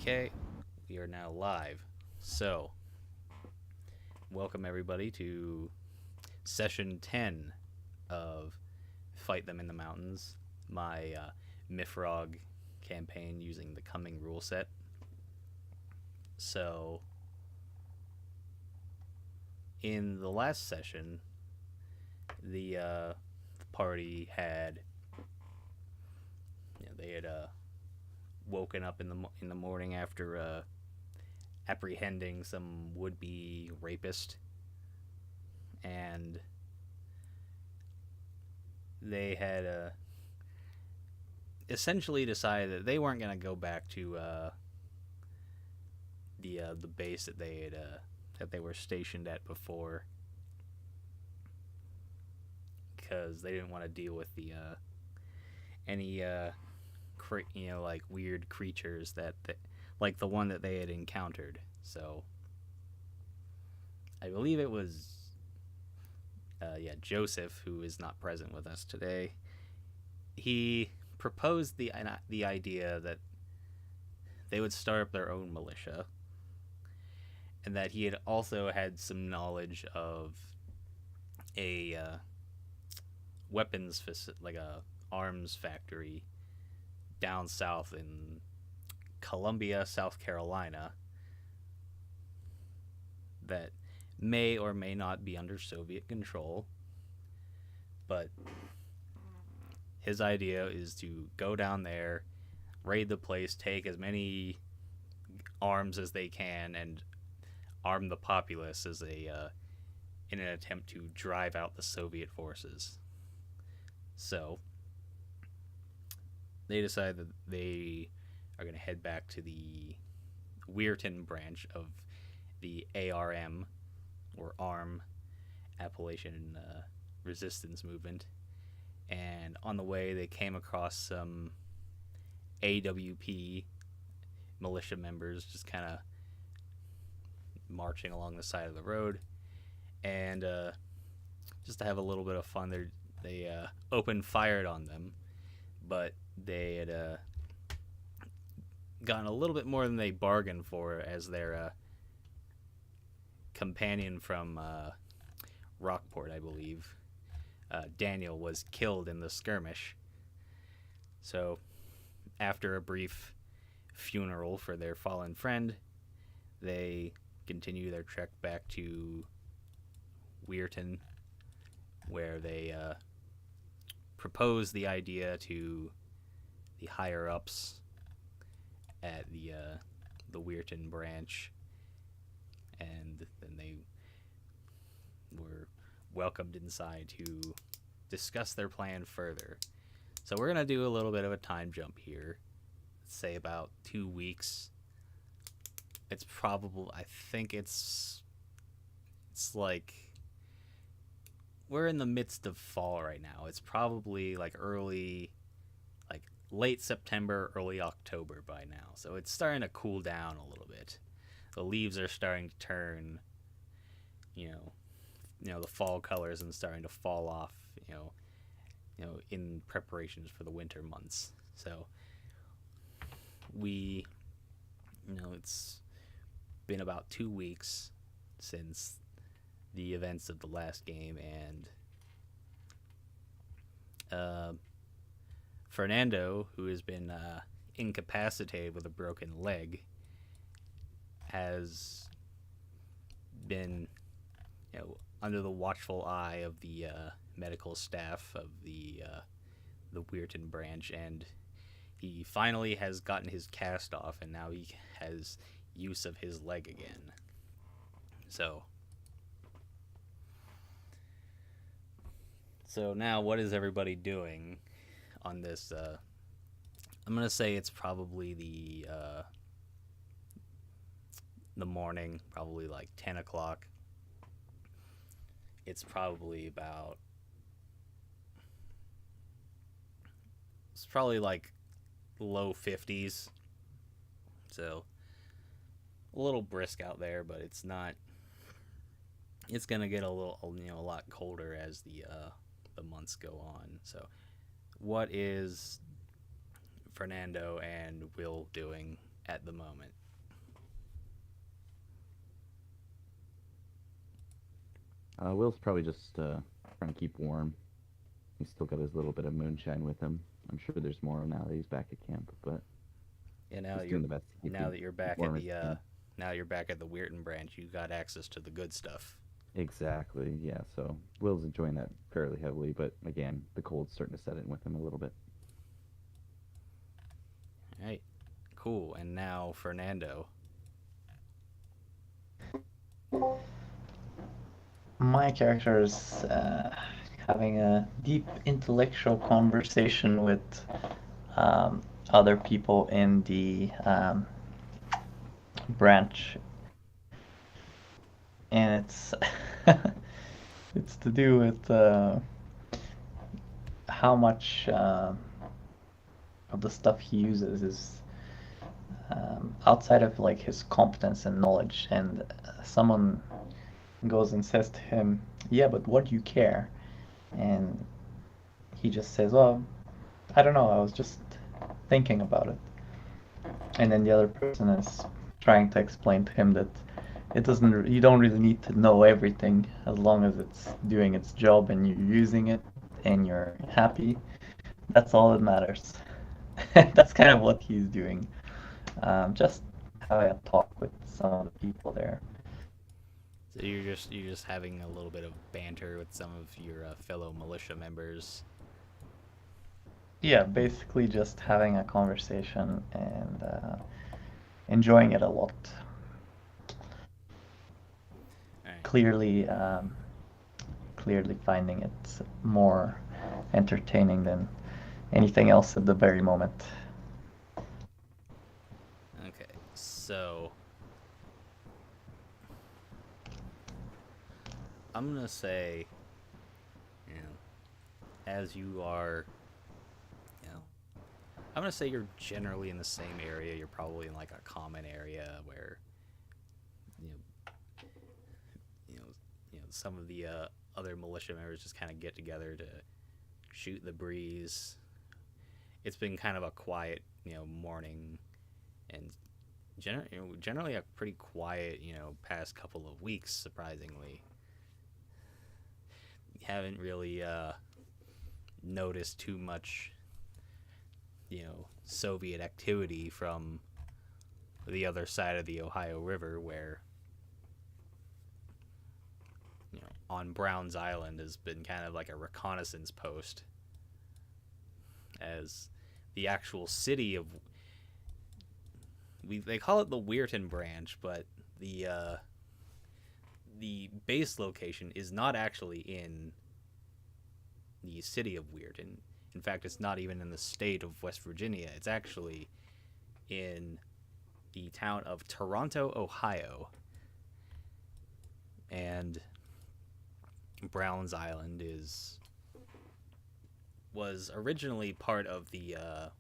Okay, we are now live. So, welcome everybody to session 10 of Fight Them in the Mountains, my MYFAROG campaign using the Coming rule set. So, in the last session, the party had, they had woken up in the morning after apprehending some would-be rapist, and they had essentially decided that they weren't going to go back to the base that they were stationed at before, because they didn't want to deal with the any like weird creatures that like the one that they had encountered. So I believe it was Joseph, who is not present with us today. He proposed the idea that they would start up their own militia, and that he had also had some knowledge of a weapons like a arms factory down south in Columbia, South Carolina, that may or may not be under Soviet control. But his idea is to go down there, raid the place, take as many arms as they can, and arm the populace as in an attempt to drive out the Soviet forces. So they decide that they are going to head back to the Weirton branch of the ARM, or ARM, Appalachian Resistance Movement. And on the way, they came across some AWP militia members just kind of marching along the side of the road. And just to have a little bit of fun, they opened fired on them, but they had gotten a little bit more than they bargained for, as their companion from Rockport, I believe, Daniel, was killed in the skirmish. So after a brief funeral for their fallen friend, they continue their trek back to Weirton, where they propose the idea to the higher ups at the Weirton branch, and then they were welcomed inside to discuss their plan further. So we're gonna do a little bit of a time jump here. Let's say about 2 weeks. It's probable. I think it's like we're in the midst of fall right now. It's probably like late September, early October by now. So it's starting to cool down a little bit. The leaves are starting to turn, the fall colors, and starting to fall off, in preparations for the winter months. So it's been about 2 weeks since the events of the last game, and Fernando, who has been incapacitated with a broken leg, has been under the watchful eye of the medical staff of the Weirton branch, and he finally has gotten his cast off, and now he has use of his leg again. So now what is everybody doing on this? I'm gonna say it's probably the morning, probably like 10 o'clock. It's probably like low 50s, so a little brisk out there, but it's not. It's gonna get a lot colder as the months go on. So what is Fernando and Will doing at the moment? Will's probably just trying to keep warm. He's still got his little bit of moonshine with him. I'm sure there's more now that he's back at camp, but Yeah, just doing the best to now that you're keep back at warm as the he can. now you're back at the Weirton branch, you got access to the good stuff. Exactly. Yeah. So Will's enjoying that fairly heavily, but again, the cold's starting to set in with him a little bit. All right, cool. And now Fernando. My character is having a deep intellectual conversation with other people in the branch, and it's it's to do with how much of the stuff he uses is outside of like his competence and knowledge. And someone goes and says to him, "Yeah, but what do you care?" And he just says, "Well, I don't know. I was just thinking about it." And then the other person is trying to explain to him that you don't really need to know everything as long as it's doing its job and you're using it and you're happy. That's all that matters. That's kind of what he's doing. Just having a talk with some of the people there. So you're just having a little bit of banter with some of your fellow militia members. Yeah, basically just having a conversation and enjoying it a lot. All right. Clearly, clearly finding it more entertaining than anything else at the very moment. Okay. So I'm gonna say, you know, as you are, you know, I'm gonna say you're generally in the same area. You're probably in like a common area where, you know, you know, some of the other militia members just kind of get together to shoot the breeze. It's been kind of a quiet, morning, and generally a pretty quiet, past couple of weeks. Surprisingly, haven't really noticed too much, Soviet activity from the other side of the Ohio River, where on Browns Island has been kind of like a reconnaissance post, as the actual city of they call it the Weirton branch, but the base location is not actually in the city of Weirton. In fact, it's not even in the state of West Virginia. It's actually in the town of Toronto, Ohio. And Browns Island was originally part of the I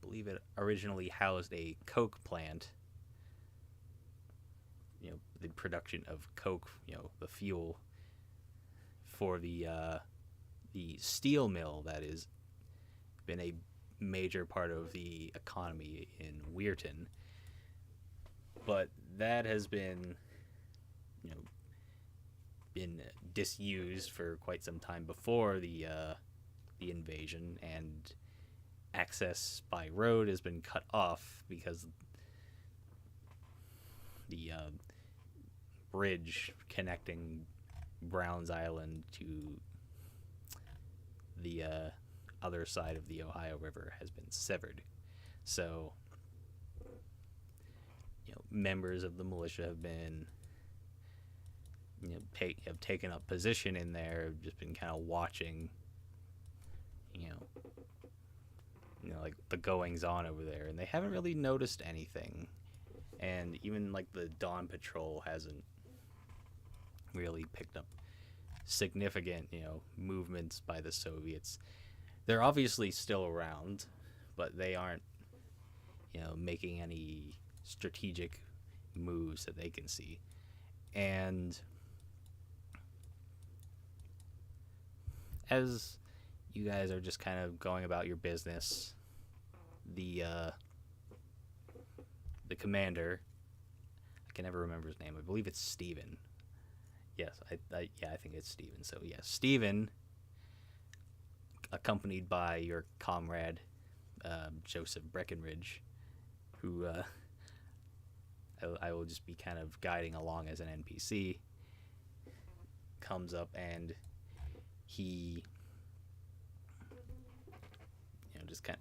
believe it originally housed a coke plant. The production of coke, the fuel for the steel mill that has been a major part of the economy in Weirton. But that has been, you know, been disused for quite some time before the invasion, and access by road has been cut off because the bridge connecting Browns Island to the other side of the Ohio River has been severed. So, members of the militia have been, have taken up position in there, just been kind of watching, like the goings on over there, and they haven't really noticed anything. And even like the Dawn Patrol hasn't really picked up significant, movements by the Soviets. They're obviously still around, but they aren't, making any strategic moves that they can see. And as you guys are just kind of going about your business, the commander. I can never remember his name. I believe it's Steven. Yes, I think it's Steven. So yeah, Steven, accompanied by your comrade Joseph Breckenridge, who I will just be kind of guiding along as an NPC, comes up and he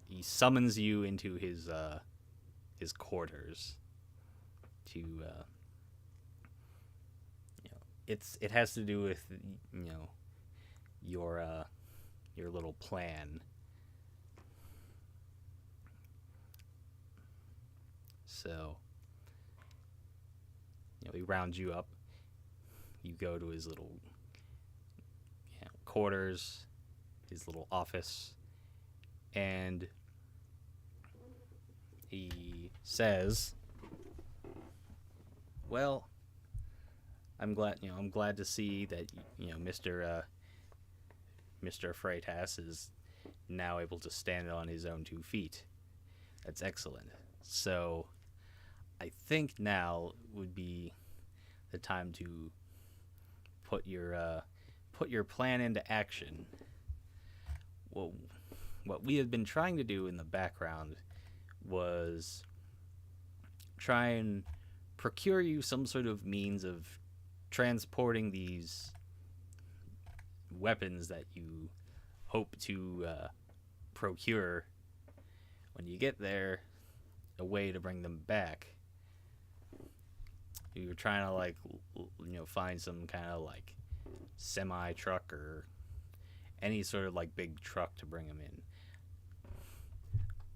he summons you into his quarters to it has to do with your little plan. So he rounds you up. You go to his little quarters, his little office, and he says, "Well, I'm glad to see that Mr. Freitas is now able to stand on his own 2 feet. That's excellent. So, I think now would be the time to put your plan into action. Well, what we had been trying to do in the background was try and procure you some sort of means of transporting these weapons that you hope to procure. When you get there, a way to bring them back. We were trying to find some kind of semi truck or any sort of big truck to bring them in.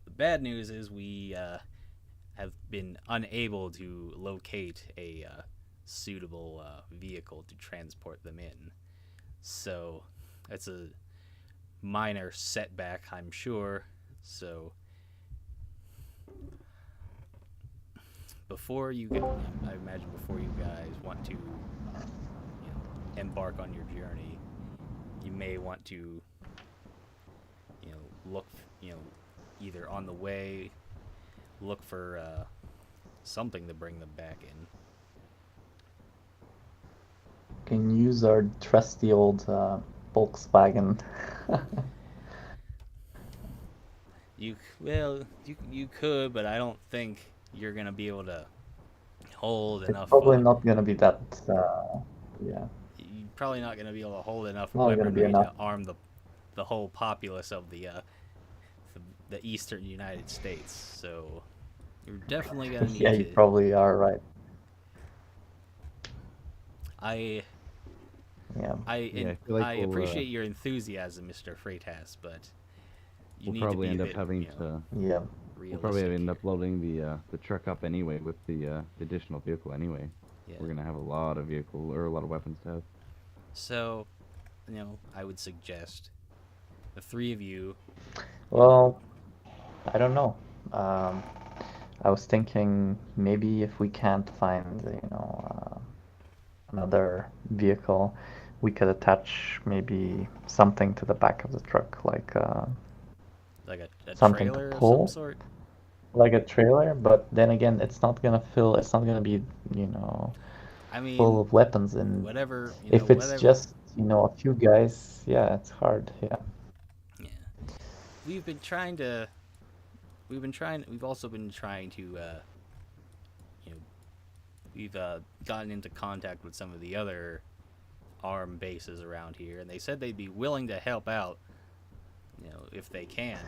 The bad news is we have been unable to locate a suitable vehicle to transport them in. So that's a minor setback, I'm sure. So before you guys want to embark on your journey, you may want to look either on the way, look for something to bring them back in. Can use our trusty old Volkswagen. You could, but I don't think you're gonna be able to hold It's enough. probably not gonna be that. Yeah. You're probably not gonna be able to hold enough Not gonna be weaponry to enough. arm the whole populace of the eastern United States. So you're definitely gonna need Yeah, to. you probably are right. I Yeah, I feel like I we'll, appreciate your enthusiasm, Mr. Freitas, but you we'll need probably to be end a up bit, having to. Yeah. We'll probably realistic. end up loading the truck up anyway with the additional vehicle anyway. Yeah. We're gonna have a lot of vehicle or a lot of weapons to have. So, I would suggest the 3 of you. Well, I don't know. I was thinking maybe if we can't find, another vehicle, we could attach maybe something to the back of the truck, like Like a something to trailer of some pull, sort. like a trailer. But then again, it's not gonna fill. It's not gonna be, I mean, full of weapons. And whatever, if it's just, a few guys, yeah, it's hard. Yeah. Yeah. We've also been trying to, we've gotten into contact with some of the other armed bases around here, and they said they'd be willing to help out, if they can.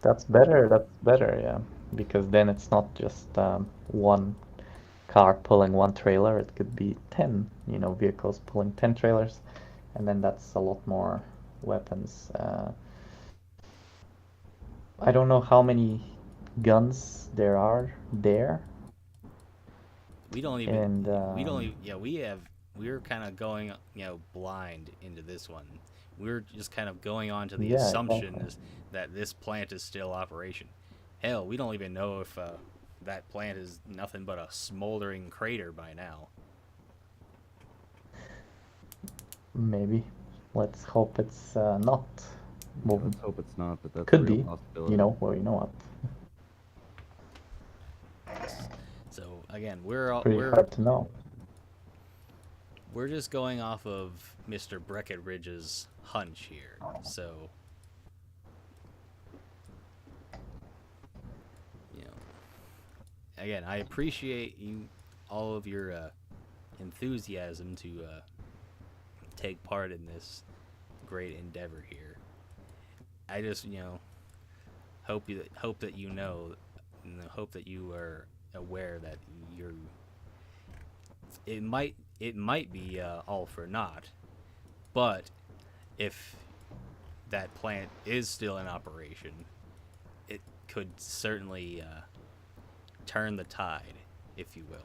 That's better. That's better. Yeah, because then it's not just one car pulling one trailer. It could be 10, vehicles pulling 10 trailers, and then that's a lot more weapons. I don't know how many guns there are there. We don't even. And We're kind of going, blind into this one. We're just kind of going on to the Yeah, assumption exactly. that this plant is still operation. Hell, we don't even know if that plant is nothing but a smoldering crater by now. Maybe. Let's hope it's not. Yeah, Well, let's hope it's not, but that's a could real be. possibility. Well, you know what? again, we're all, Pretty hard to know. we're just going off of Mr. Breckenridge's hunch here. So, you know, again, I appreciate all of your enthusiasm to take part in this great endeavor here. I just, hope that you know, and hope that you are aware that it might be all for naught, but if that plant is still in operation, it could certainly turn the tide, if you will.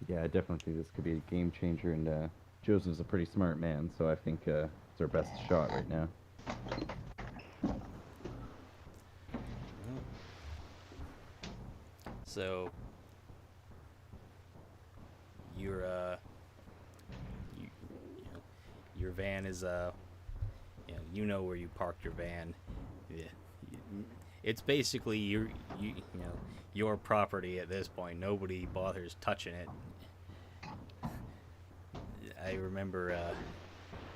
Yeah, I definitely think this could be a game changer, and Joseph's a pretty smart man, so I think it's our best shot right now. So your van is you know where you parked your van. Yeah, it's basically your property at this point. Nobody bothers touching it. I remember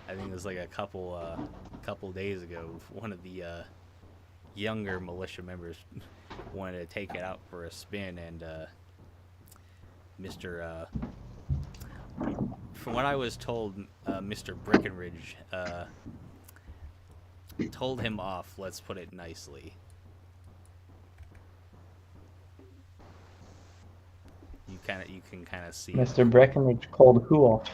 I think it was like a couple days ago, one of the younger militia members wanted to take it out for a spin, and from what I was told, Mr. Breckenridge told him off. Let's put it nicely. You can kind of see. Mr. Breckenridge called who off?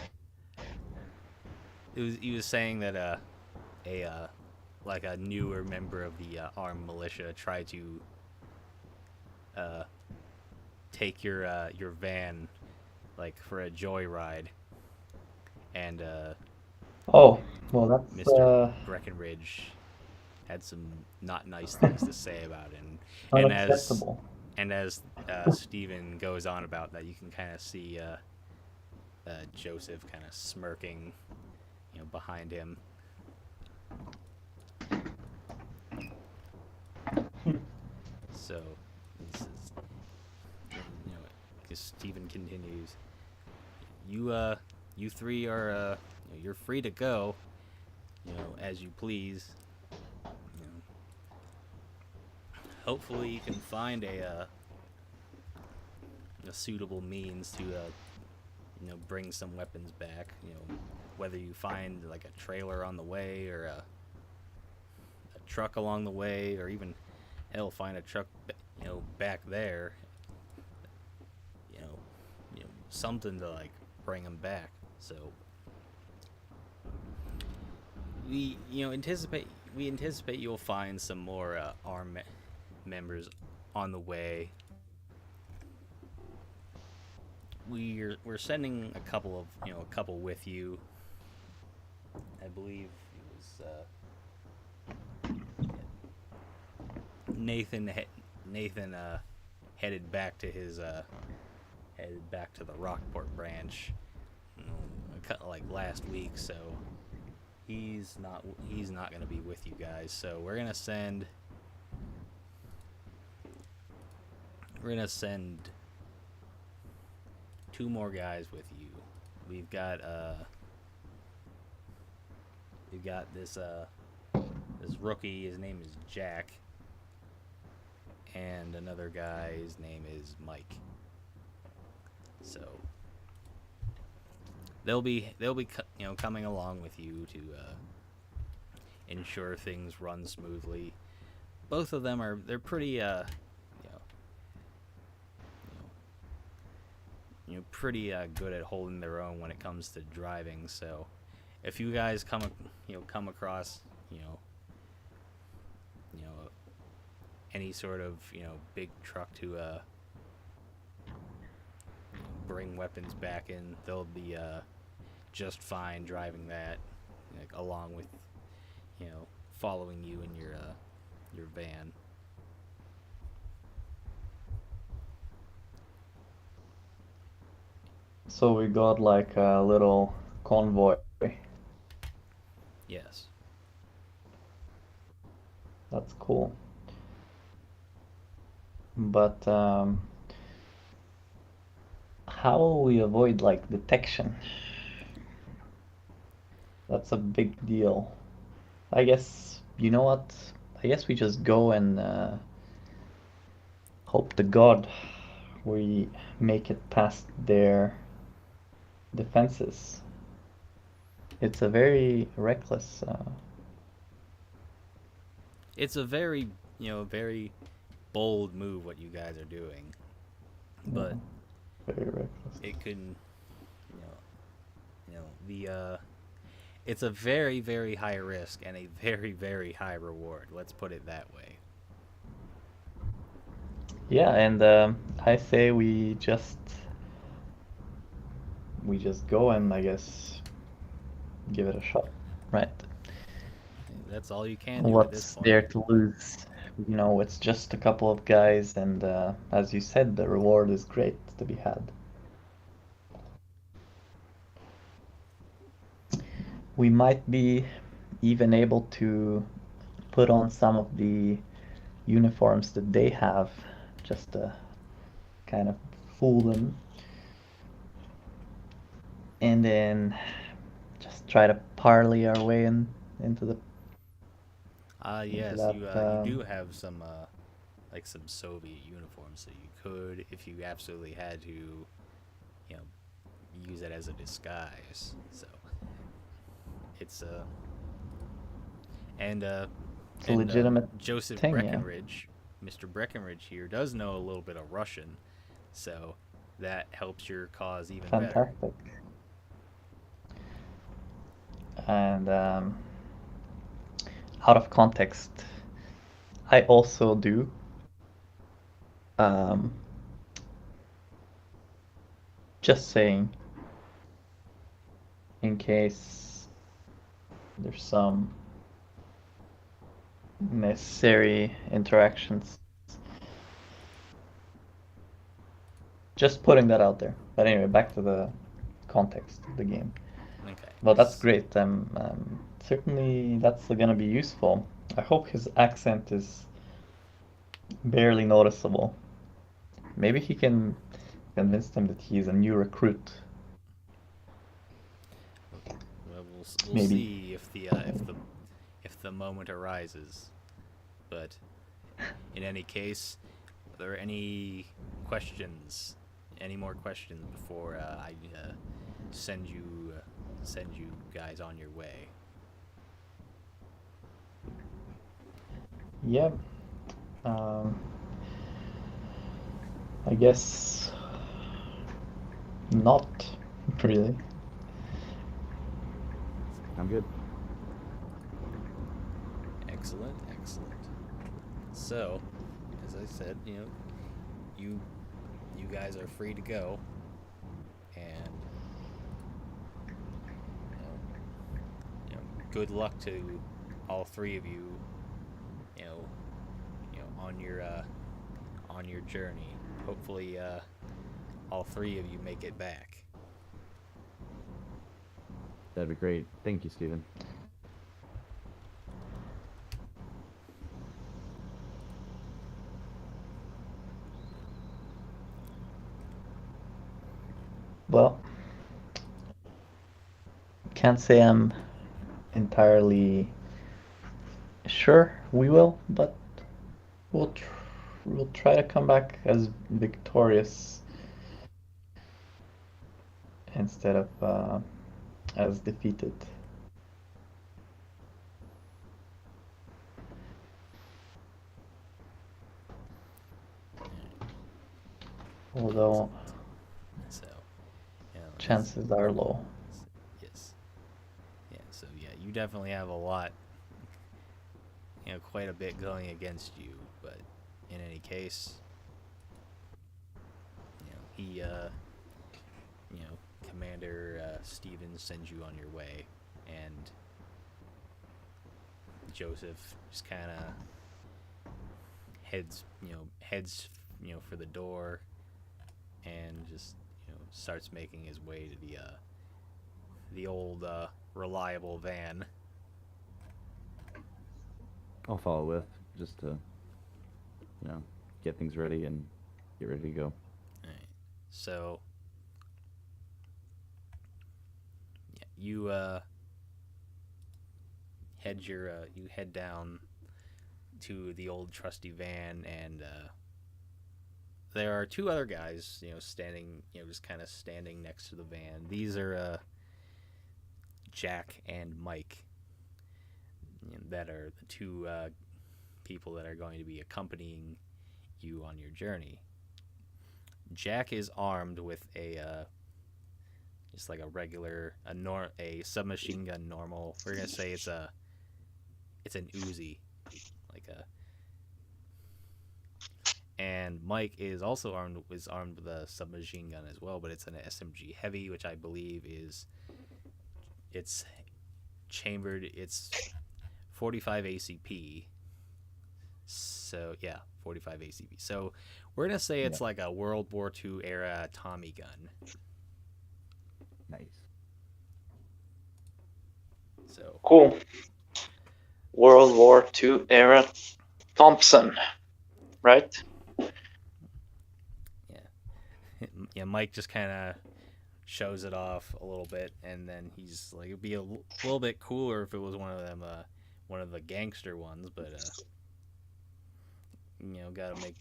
He was saying that like a newer member of the armed militia tried to take your van like for a joyride, and Oh, well, that's Mr. Breckenridge had some not nice things to say about it, and unacceptable. as Steven goes on about that, you can kind of see Joseph kind of smirking, behind him. So this is, because Steven continues. You three are you're free to go, as you please. Hopefully you can find a suitable means to bring some weapons back. Whether you find like a trailer on the way, or a truck along the way, or even hell, find a truck back there. Something to like bring them back. So we anticipate you'll find some more armed members on the way. We're sending a couple with you. I believe it was Nathan headed back to the Rockport branch like last week, so he's not going to be with you guys. So we're going to send 2 more guys with you. We've got this rookie, his name is Jack, and another guy, his name is Mike. So they'll be coming along with you to ensure things run smoothly. Both of them they're pretty pretty good at holding their own when it comes to driving. So if you guys come across any sort of big truck to bring weapons back in, they'll be just fine driving that, along with following you in your van. So we got like a little convoy. Yes. That's cool. but how will we avoid like detection? That's a big deal. I guess, you know what? I guess we just go and hope to God we make it past their defenses. It's a very reckless. It's a very, very bold move what you guys are doing, Yeah, but very reckless. it can, the it's a very, very high risk and a very, very high reward. Let's put it that way. Yeah, and I say we just go and I guess give it a shot. Right. That's all you can do at this What's point. there to lose? You know, it's just a couple of guys, and as you said, the reward is great to be had. We might be even able to put on some of the uniforms that they have, just to kind of fool them, and then just try to parlay our way into the into Yes, that. you do have some like some Soviet uniforms, so you could, if you absolutely had to, you know, use it as a disguise. So it's and uh It's a and legitimate Joseph thing, yeah. Breckenridge, Mr. Breckenridge here does know a little bit of Russian, so that helps your cause even better. Fantastic. And out of context, I also do. Um, just saying, in case there's some necessary interactions. Just putting that out there. But anyway, back to the context of the game. Okay. Well, that's great. Certainly that's gonna be useful. I hope his accent is barely noticeable. Maybe he can convince them that he's a new recruit. Well, we'll Maybe. see if the moment arises. But in any case, are there any questions? Any more questions before I send you send you guys on your way? Yeah. Um, I guess not really. I'm good. Excellent, excellent. So, as I said, you you guys are free to go, and good luck to all three of you. You know, on your journey. Hopefully, all three of you make it back. That'd be great. Thank you, Stephen. Well, can't say I'm entirely sure we will, but we'll tr we'll try to come back as victorious instead of as defeated. Although Excellent. So, chances are low. yes, yeah. So yeah, you definitely have a lot, quite a bit going against you. But in any case, he, Commander Stevens sends you on your way, and Joseph just kind of heads, for the door, and just starts making his way to the old reliable van. I'll follow with just to, get things ready and get ready to go. All right. So yeah, you head down to the old trusty van, and there are two other guys, standing, just kind of standing next to the van. These are Jack and Mike, that are the two people that are going to be accompanying you on your journey. Jack is armed with a just like a regular a submachine gun normal. We're gonna say it's an Uzi, like a. And Mike is also armed with a submachine gun as well, but it's an SMG heavy, which I believe it's chambered. It's 45 ACP. So yeah, 45 ACP. So we're gonna say it's like a World War II era Tommy gun. Nice. So Cool. World War II era Thompson, right? yeah, Mike just kind of shows it off a little bit, and then he's like, it'd be a little bit cooler if it was one of them, one of the gangster ones, but gotta make,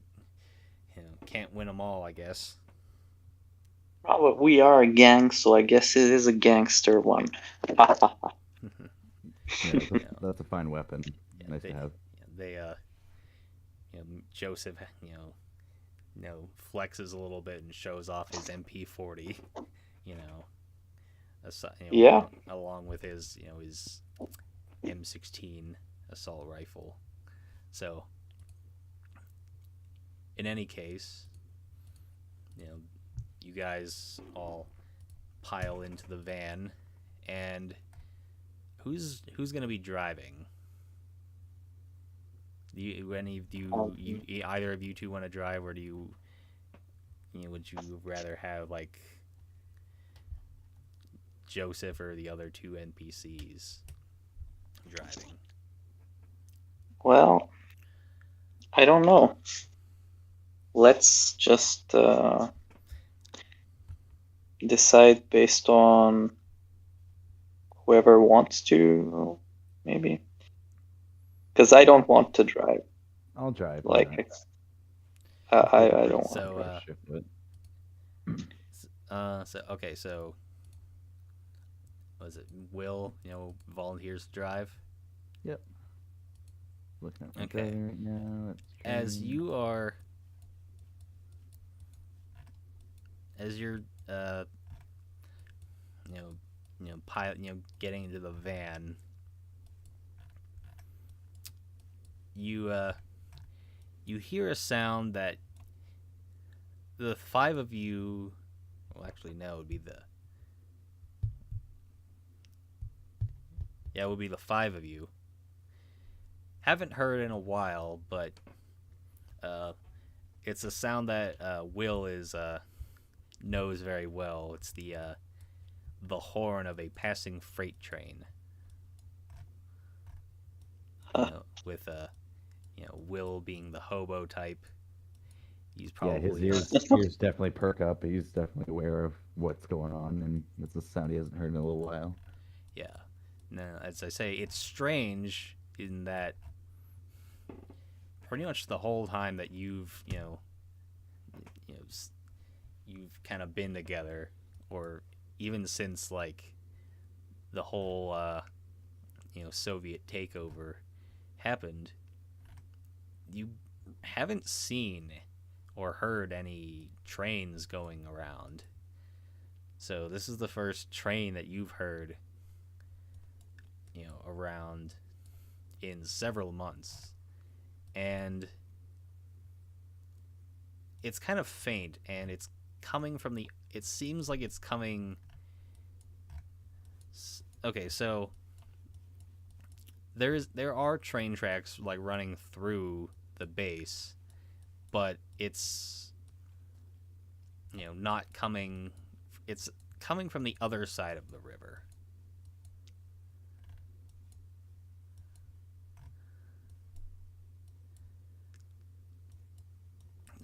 can't win them all, I guess. Well, we are a gang, so I guess it is a gangster one. That's a fine weapon. Nice to have. They Joseph, flexes a little bit and shows off his MP40, Yeah. along with his, his M16 assault rifle. So, in any case, you guys all pile into the van, and who's gonna be driving? Either of you two want to drive, or do you would you rather have like Joseph or the other two NPCs driving? Well, I don't know. Let's just decide based on whoever wants to, maybe. Because I don't want to drive. I'll drive. Like, I don't want So, to. So was it Will? Volunteers to drive. Yep. Looking at my Okay. driving right now. As you're getting into the van, you hear a sound that the five of you, well, actually no, it would be the five of you. Haven't heard in a while, but it's a sound that Will knows very well. It's the horn of a passing freight train. With Will being the hobo type. He's probably his ears definitely perk up. He's definitely aware of what's going on, and it's a sound he hasn't heard in a little while. Yeah. No, as I say, it's strange in that pretty much the whole time that you've kind of been together, or even since like the whole Soviet takeover happened, you haven't seen or heard any trains going around. So this is the first train that you've heard around in several months, and it's kind of faint, and it's coming from it seems like it's coming. Okay, so there are train tracks like running through the base, but it's not coming. It's coming from the other side of the river.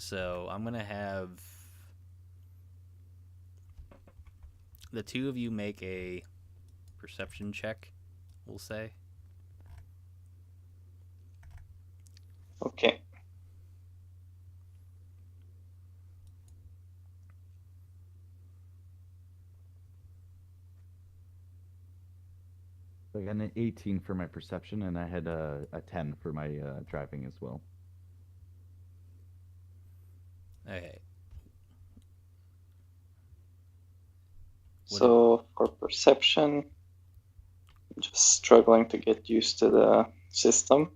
So I'm gonna have the two of you make a perception check. We'll say. Okay. So I got an 18 for my perception, and I had a 10 for my driving as well. Okay. So for perception, I'm just struggling to get used to the system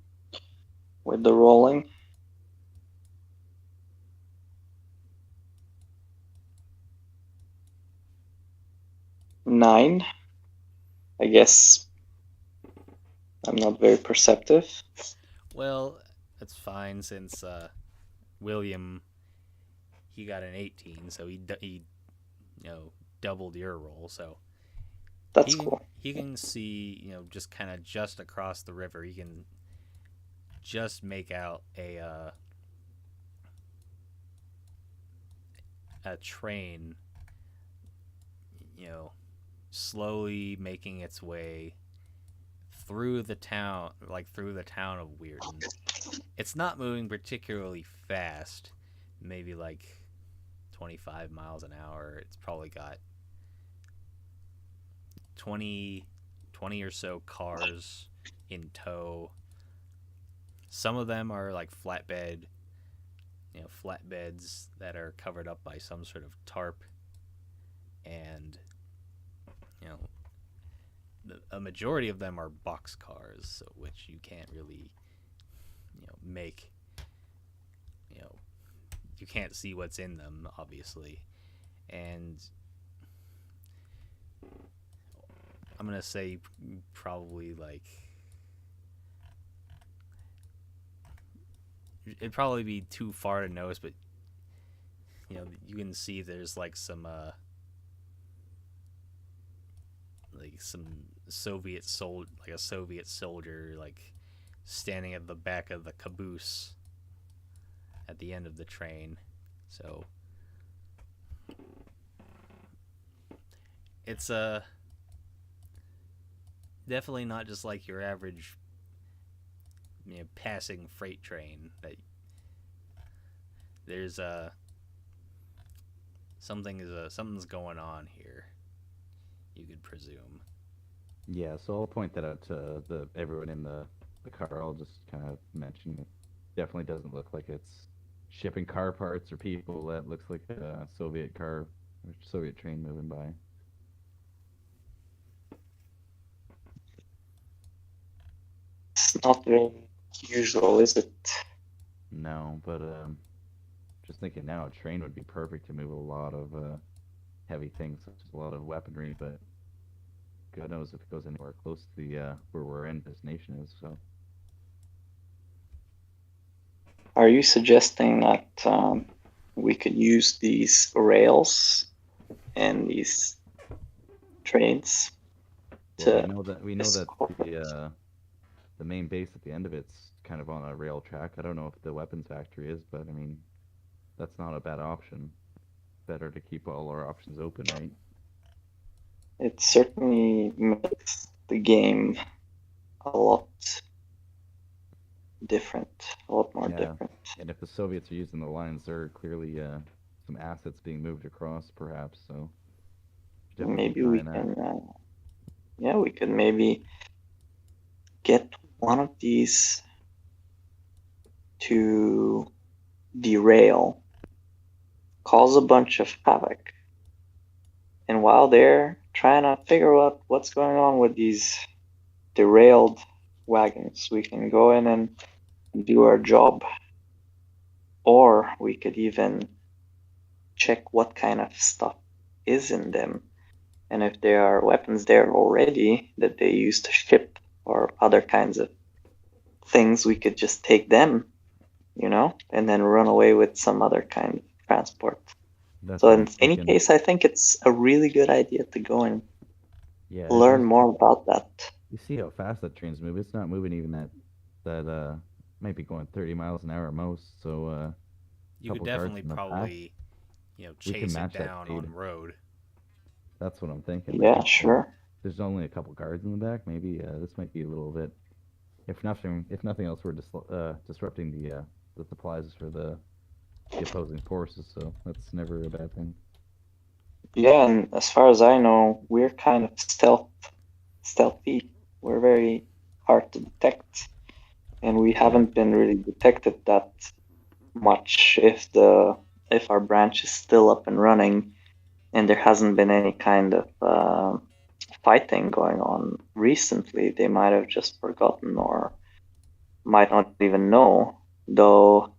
with the rolling. Nine. I guess I'm not very perceptive. Well, that's fine since William he got an 18, so he doubled your roll. So That's cool. He can see just kind of just across the river. He can just make out a train, slowly making its way through the town, through the town of Weirton. It's not moving particularly fast, maybe 25 miles an hour. It's probably got 20 or so cars in tow. Some of them are flatbeds that are covered up by some sort of tarp, and a majority of them are box cars, which you can't really make. You can't see what's in them, obviously, and I'm gonna say probably it'd probably be too far to notice, but you can see there's some some Soviet a Soviet soldier standing at the back of the caboose at the end of the train. So it's definitely not just your average passing freight train. That there's something's going on here, you could presume. Yeah, so I'll point that out to everyone in the car. I'll just kind of mention it definitely doesn't look like it's shipping car parts or people. That looks like a Soviet car or Soviet train moving by. It's not very usual, is it? No, but just thinking now, a train would be perfect to move a lot of heavy things, such as a lot of weaponry, but God knows if it goes anywhere close to the where we're in destination is. So, Are you suggesting that we could use these rails and these trains well, to we know that escort? the main base at the end of it's kind of on a rail track. I don't know if the weapons factory is, but I mean, that's not a bad option. Better to keep all our options open, right? It certainly makes the game a lot different, a lot more different. And if the Soviets are using the lines, there are clearly some assets being moved across, perhaps. So Maybe we can, we could maybe get one of these to derail, cause a bunch of havoc, and while they're trying to figure out what's going on with these derailed wagons, we can go in and do our job, or we could even check what kind of stuff is in them, and if there are weapons there already that they use to ship or other kinds of things, we could just take them, and then run away with some other kind of transport. So in any case, I think it's a really good idea to go and learn more about that. You see how fast that train's moving. It's not moving even that might be going 30 miles an hour at most. So You could couple guards definitely in the back. probably, We can chase it match that down speed. on road. That's what I'm thinking. Yeah, Like, sure. there's only a couple guards in the back. Maybe this might be a little bit. If nothing else, we're disrupting the supplies for the opposing forces. So that's never a bad thing. Yeah, and as far as I know, we're kind of stealthy. We're very hard to detect, and we haven't been really detected that much. If our branch is still up and running, and there hasn't been any kind of fighting going on recently, they might have just forgotten or might not even know. Though,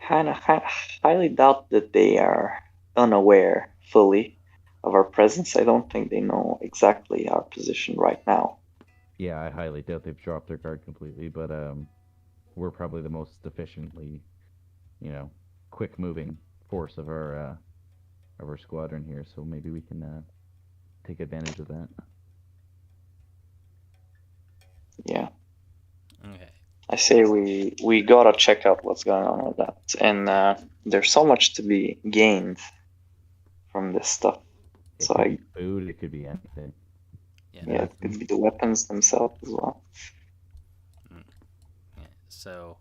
kind of highly doubt that they are unaware fully of our presence. I don't think they know exactly our position right now. Yeah, I highly doubt they've dropped their guard completely, but we're probably the most efficiently, quick moving force of our squadron here. So maybe we can take advantage of that. Yeah. Okay. I say we gotta check out what's going on with that, and there's so much to be gained from this stuff. It So could be food. It could be anything. yeah, it could be the weapons themselves as well. Yeah. So,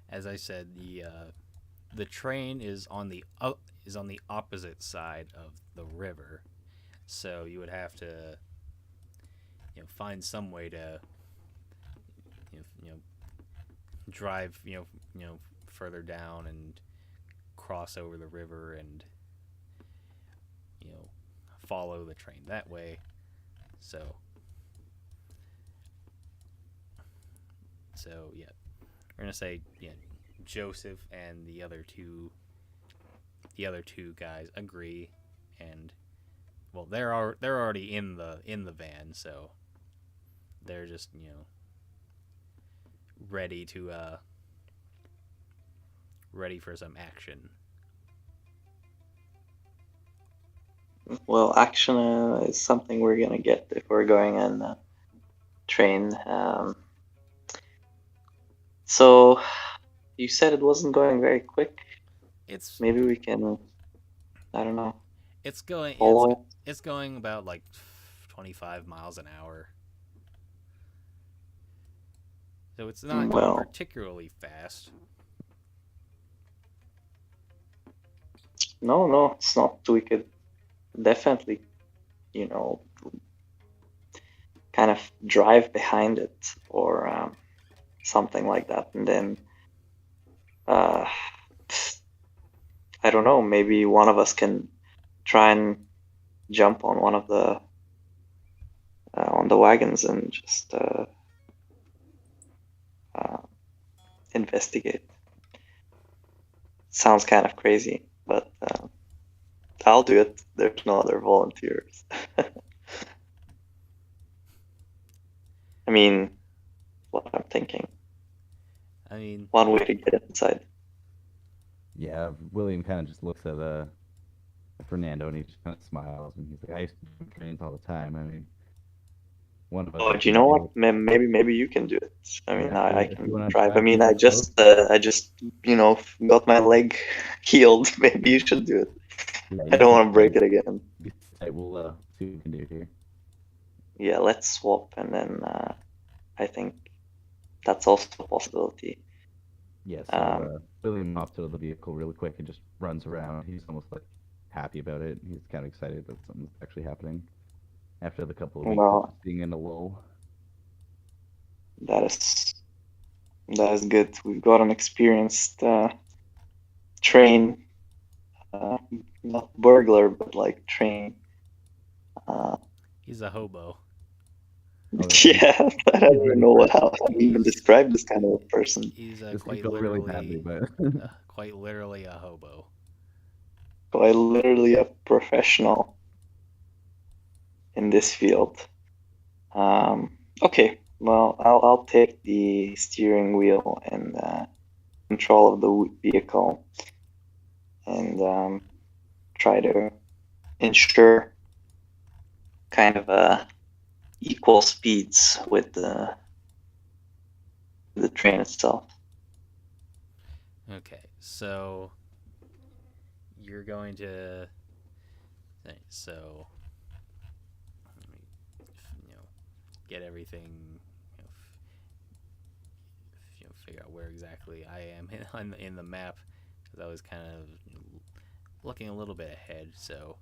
as I said, the train is on the opposite side of the river, so you would have to find some way to drive further down and cross over the river and follow the train that way. So yeah, we're gonna say Joseph and the other two guys agree, and well, they're already in the van, so they're just ready for some action. Well, action is something we're gonna get if we're going in a train. So you said it wasn't going very quick. Maybe we can. I don't know. It's going about like 25 miles an hour. So it's not going particularly fast. No, it's not. We could definitely, kind of drive behind it or something like that, and then I don't know. Maybe one of us can try and jump on one of the on the wagons and just investigate. Sounds kind of crazy, but I'll do it. There's no other volunteers. I mean, what I'm thinking. One way to get inside. Yeah, William kind of just looks at Fernando and he just kind of smiles and he's like, "I used to do trains all the time. I mean, one of us." Oh, do you know what? Maybe you can do it. I mean, Yeah, I if can you wanna drive. try I mean, to I get close. just got my leg healed. Maybe you should do it. Yeah, I don't want to break it again. We'll see what we can do here. Yeah, let's swap, and then I think that's also a possibility. Yeah, so William hops out of the vehicle really quick and just runs around. He's almost like happy about it. He's kind of excited that something's actually happening after the couple of weeks of being in a lull. That is good. We've got an experienced train, not burglar, but like train. He's a hobo. Yeah, I don't even know how to even describe this kind of a person. He's quite literally a hobo. Quite literally a professional in this field. Okay, well, I'll take the steering wheel and control of the vehicle and try to ensure kind of equal speeds with the train itself. Okay, So you're going to so let me, get everything, figure out where exactly I am in the map, because I was kind of looking a little bit ahead. So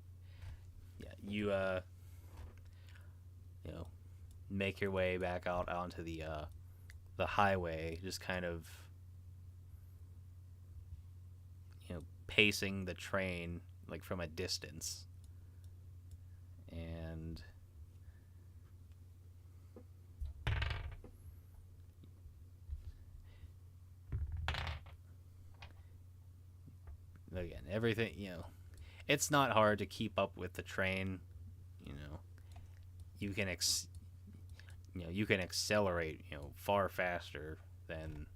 yeah, you make your way back out onto the highway, just kind of pacing the train like from a distance. And again, everything, it's not hard to keep up with the train. You can you can accelerate far faster than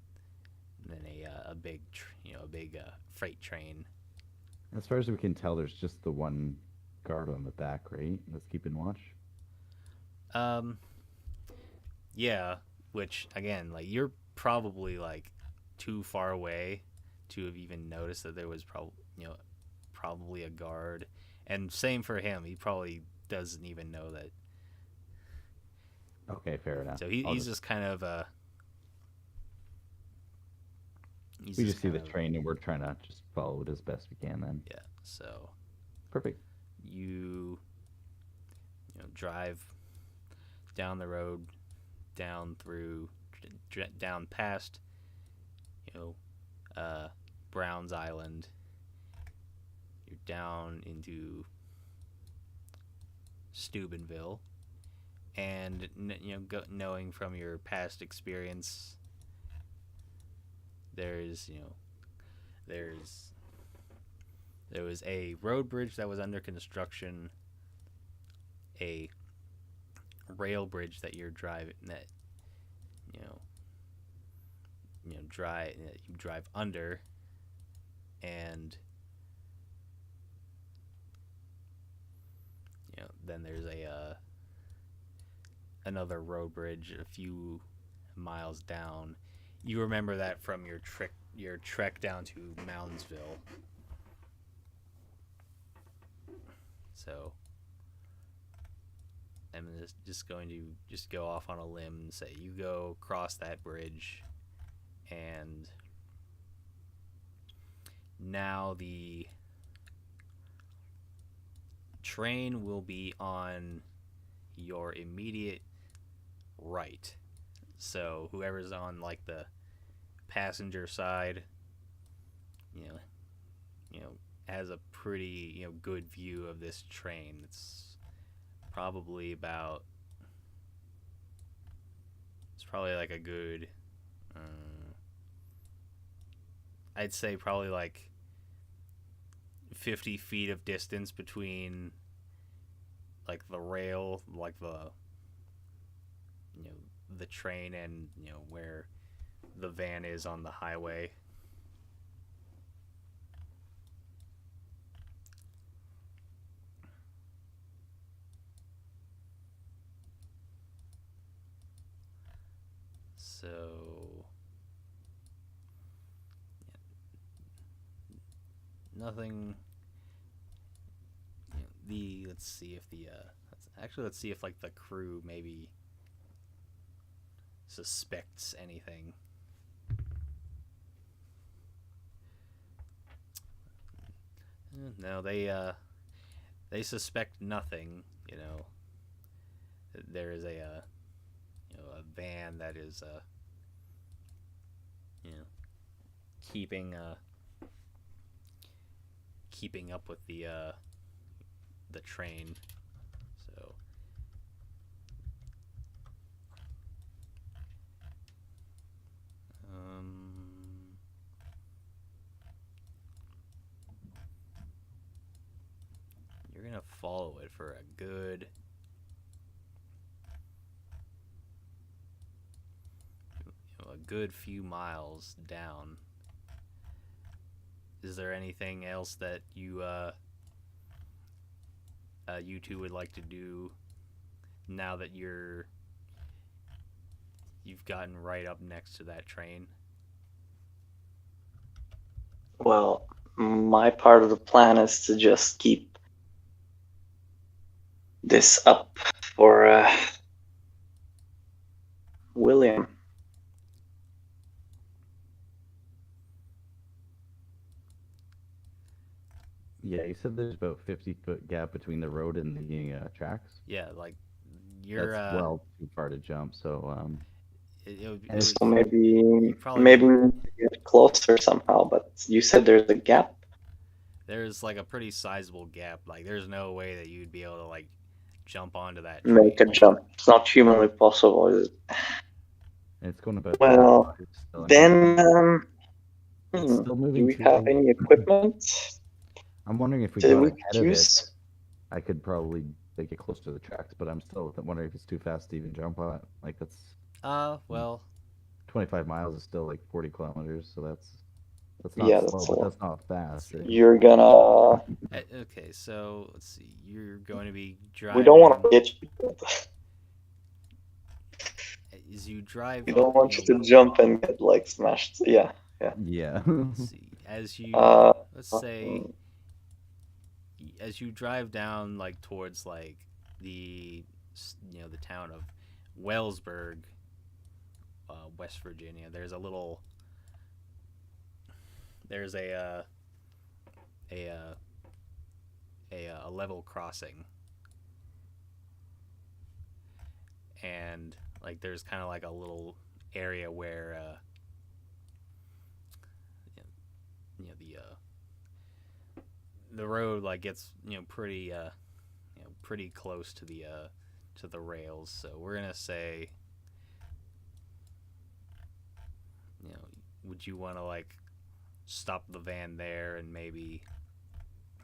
a big freight train. As far as we can tell, there's just the one guard on the back, right? Let's keep in watch. Yeah, which again, like, you're probably like too far away to have even noticed that there was probably a guard, and same for him. He probably doesn't even know that. Okay, fair enough. So he's just kind of we just see the train and we're trying to just follow it as best we can then. Yeah, so perfect. You drive down the road, down past Browns Island. You're down into Steubenville, and knowing from your past experience, there was a road bridge that was under construction, a rail bridge that you're driving, that you drive under, and then there's another road bridge a few miles down. You remember that from your trek down to Moundsville. So I'm just going to go off on a limb and say you go across that bridge, and now the train will be on your immediate right. So whoever's on like the passenger side, has a pretty good view of this train. It's probably like a good I'd say probably like 50 feet of distance between like the rail, like the train, and where the van is on the highway. So nothing. Let's see if like the crew maybe suspects anything. No, they suspect nothing. There is a van that is keeping up with the train. So you're gonna follow it for a good few miles down. Is there anything else that you two would like to do now that you've gotten right up next to that train? Well, my part of the plan is to just keep this up for William. Yeah, you said there's about 50-foot gap between the road and the tracks. Yeah, like you're That's well too far to jump. So it And was So maybe probably we need to get closer somehow. But you said there's a gap. there's like a pretty sizable gap. Like there's no way that you'd be able to like jump onto that train. Make a jump. It's not humanly possible, is it? it's going about. Well, still, I mean, then it's still do moving we too have late. any equipment I'm wondering if we that got we ahead could of use? it, I could probably get close to the tracks. But I'm still wondering if it's too fast to even jump on it. Like that's Well, 25 miles is still like 40 kilometers. So that's not Yeah, slow, that's a but lot. that's not fast. Right? You're gonna. okay, so let's see. You're going to be We driving don't want to get you. as you drive. We don't want you to jump and get like smashed. Yeah. Yeah. Let's see. As you Uh, let's say as you drive down like towards like the the town of Wellsburg, West Virginia. There's a level crossing, and like there's kind of like a little area where the road like gets pretty close to the rails. So we're gonna say, would you want to like stop the van there and maybe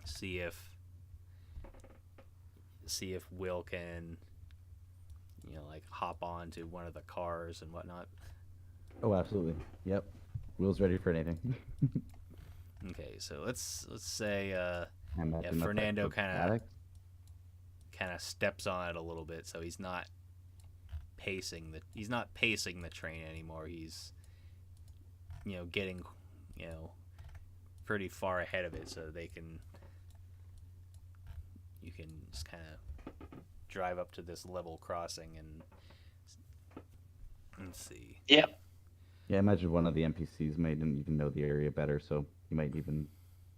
see if Will can like hop on to one of the cars and whatnot? Oh, absolutely. Yep. Will's ready for anything. Okay, so let's say I imagine that's, like, Fernando automatic. kind of steps on it a little bit, so he's not pacing the train anymore. He's getting pretty far ahead of it, so you can just kind of drive up to this level crossing and see. yeah. Yeah, I imagine one of the NPCs might even know the area better, so he might even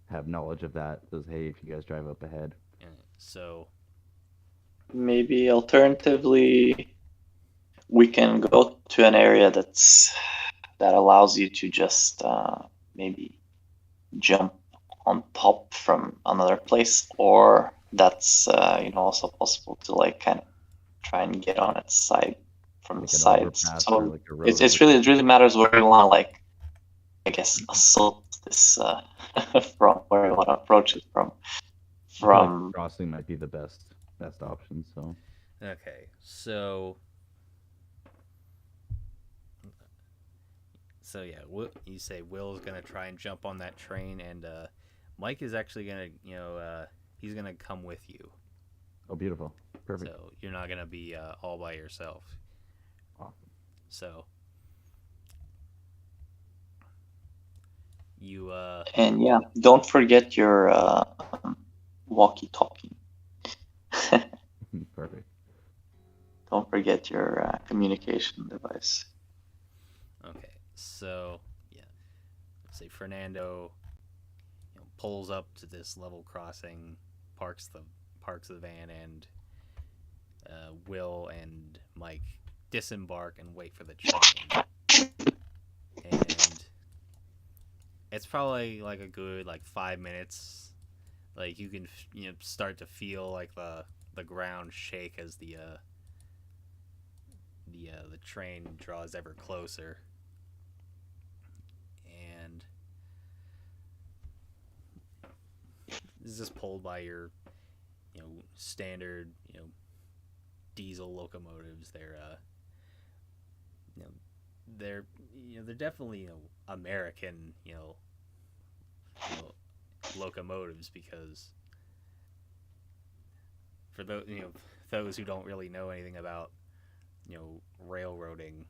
have knowledge of that. Says, hey, if you guys drive up ahead. So Maybe alternatively, we can go to an area that allows you to just maybe jump on top from another place, or that's also possible to like kind of try and get on its side from Like the an sides. overpass So or like a road it really matters where you want to like, I guess, assault this from where you want to approach it from. I feel like crossing might be the best option. So okay, so yeah, you say Will's gonna try and jump on that train, and Mike is actually gonna he's gonna come with you. oh, beautiful, perfect. So you're not gonna be all by yourself. Awesome. So you And yeah, don't forget your walkie-talkie. Perfect. Don't forget your communication device. okay. So yeah, let's say Fernando pulls up to this level crossing, parks the van, and Will and Mike disembark and wait for the train. And it's probably like a good 5 minutes. Like you can start to feel like the ground shake as the train draws ever closer. And this is just pulled by your standard diesel locomotives. They're definitely American locomotives, because for those who don't really know anything about railroading,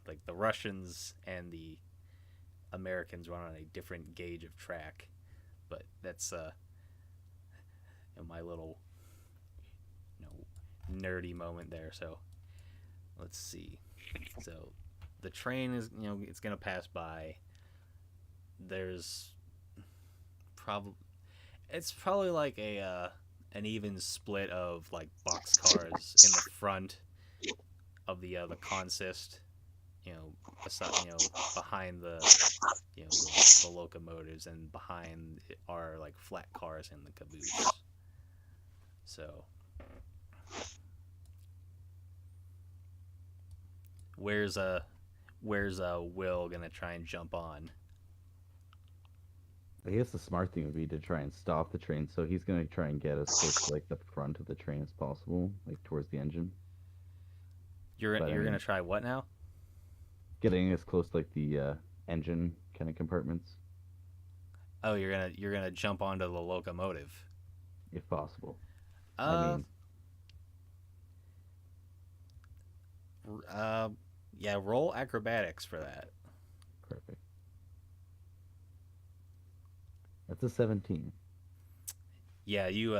like the Russians and the Americans run on a different gauge of track, but that's my little nerdy moment there. So let's see. So the train is it's gonna pass by. There's probably like an even split of like boxcars in the front of the consist, behind the locomotives, and behind are like flat cars in the caboose. So where's Will gonna try and jump on? I guess the smart thing would be to try and stop the train, so he's gonna try and get as close to like the front of the train as possible, like towards the engine. You're gonna try what now? Getting as close to like the engine kind of compartments, Oh, you're gonna jump onto the locomotive. if possible. Uh, yeah, roll acrobatics for that. Perfect. That's a 17. Yeah, you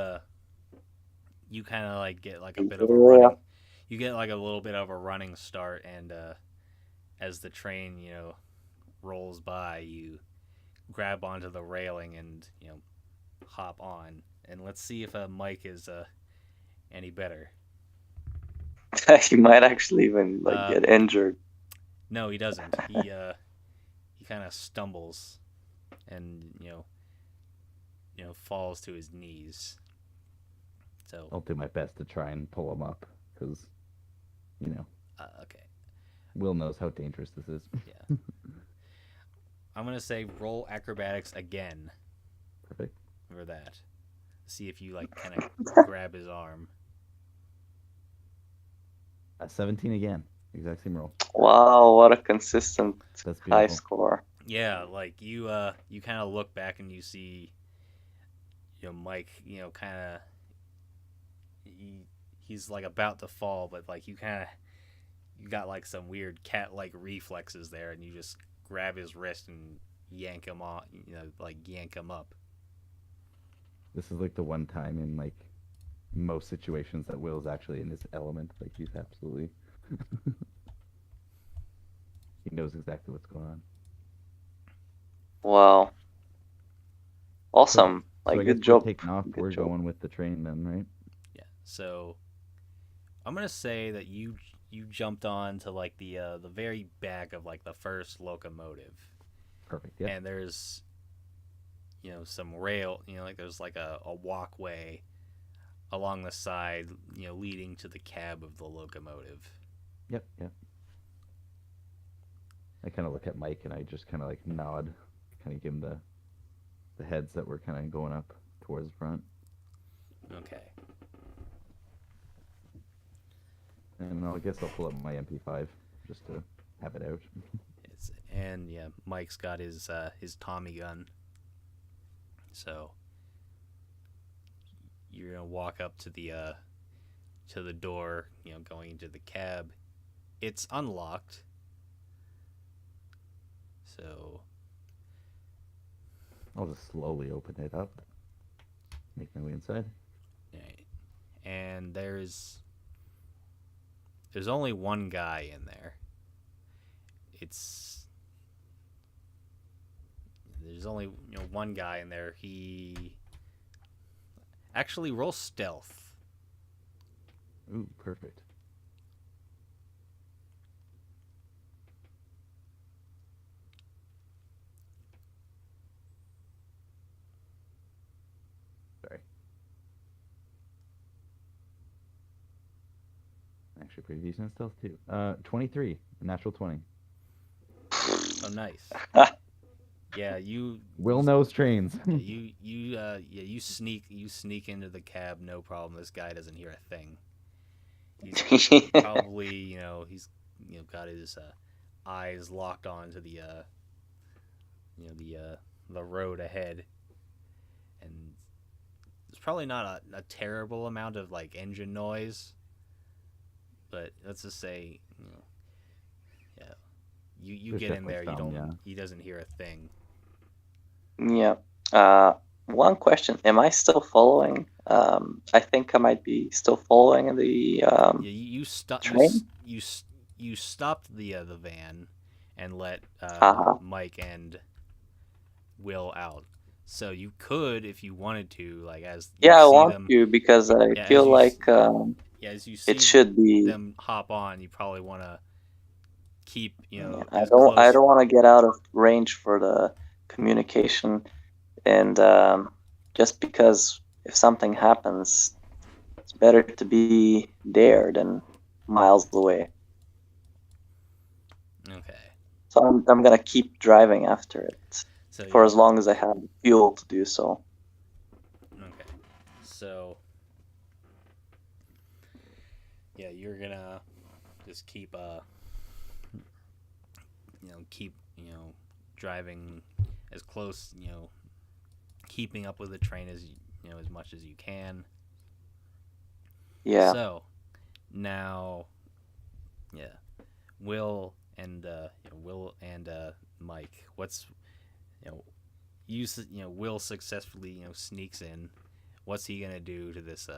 kind of like get like a bit of a running. You get like a little bit of a running start, and as the train rolls by, you grab onto the railing and hop on. And let's see if Mike is any better. He might actually even get injured. No, he doesn't. He kind of stumbles and falls to his knees. So I'll do my best to try and pull him up, because okay. Will knows how dangerous this is. Yeah. I'm gonna say roll acrobatics again. Perfect. For that. See if you like kind of grab his arm. 17 again. Exact same roll. Wow, what a consistent That's high beautiful. score. Yeah, like you kind of look back and you see Mike, kind of he's like about to fall, but like you got like some weird cat-like reflexes there, and you just grab his wrist and yank him off, like yank him up. This is like the one time in like most situations that Will's actually in his element. Like he's absolutely he knows exactly what's going on. Wow. Awesome. So I guess Good we're job. taking off. Good We're job. going with the train then, right? Yeah. So I'm gonna say that you jumped on to like the very back of like the first locomotive. Perfect. Yeah. And there's some rail, like there's like a walkway along the side, leading to the cab of the locomotive. Yep. Yep. I kind of look at Mike and I just kind of like nod, kind of give him the heads that we're kind of going up towards the front. Okay. And I guess I'll pull up my MP5 just to have it out. And yeah, Mike's got his Tommy gun. So you're gonna walk up to the door, going into the cab. It's unlocked. So I'll just slowly open it up, make my way inside. right. And there's only one guy in there. There's only one guy in there. He actually rolls stealth. Ooh, perfect. Sorry. Actually, pretty decent stealth too. 23, natural 20. Oh, nice. Yeah, you. Will knows trains. Yeah, you sneak into the cab, no problem. This guy doesn't hear a thing. He's probably he's got his eyes locked onto the the road ahead, and there's probably not a terrible amount of like engine noise, but let's just say you There's get in there, definitely you some, don't. yeah. He doesn't hear a thing. Yeah. One question: am I still following? I think I might be still following the Yeah, train. you stopped the van, and let Haha. Mike and Will out. So you could, if you wanted to, like as you Yeah, I see want them, to because I yeah, feel like as you it see should be. them hop on, you probably want to keep Yeah, as I close. don't want to get out of range for the communication, and just because if something happens, it's better to be there than miles away. Okay, So I'm gonna keep driving after it so for yeah, as long as I have fuel to do so. okay, so yeah, you're gonna just keep keep driving as close, keeping up with the train as as much as you can. Yeah. So now, yeah, Will and Mike. What's you know Will successfully sneaks in. What's he gonna do to this?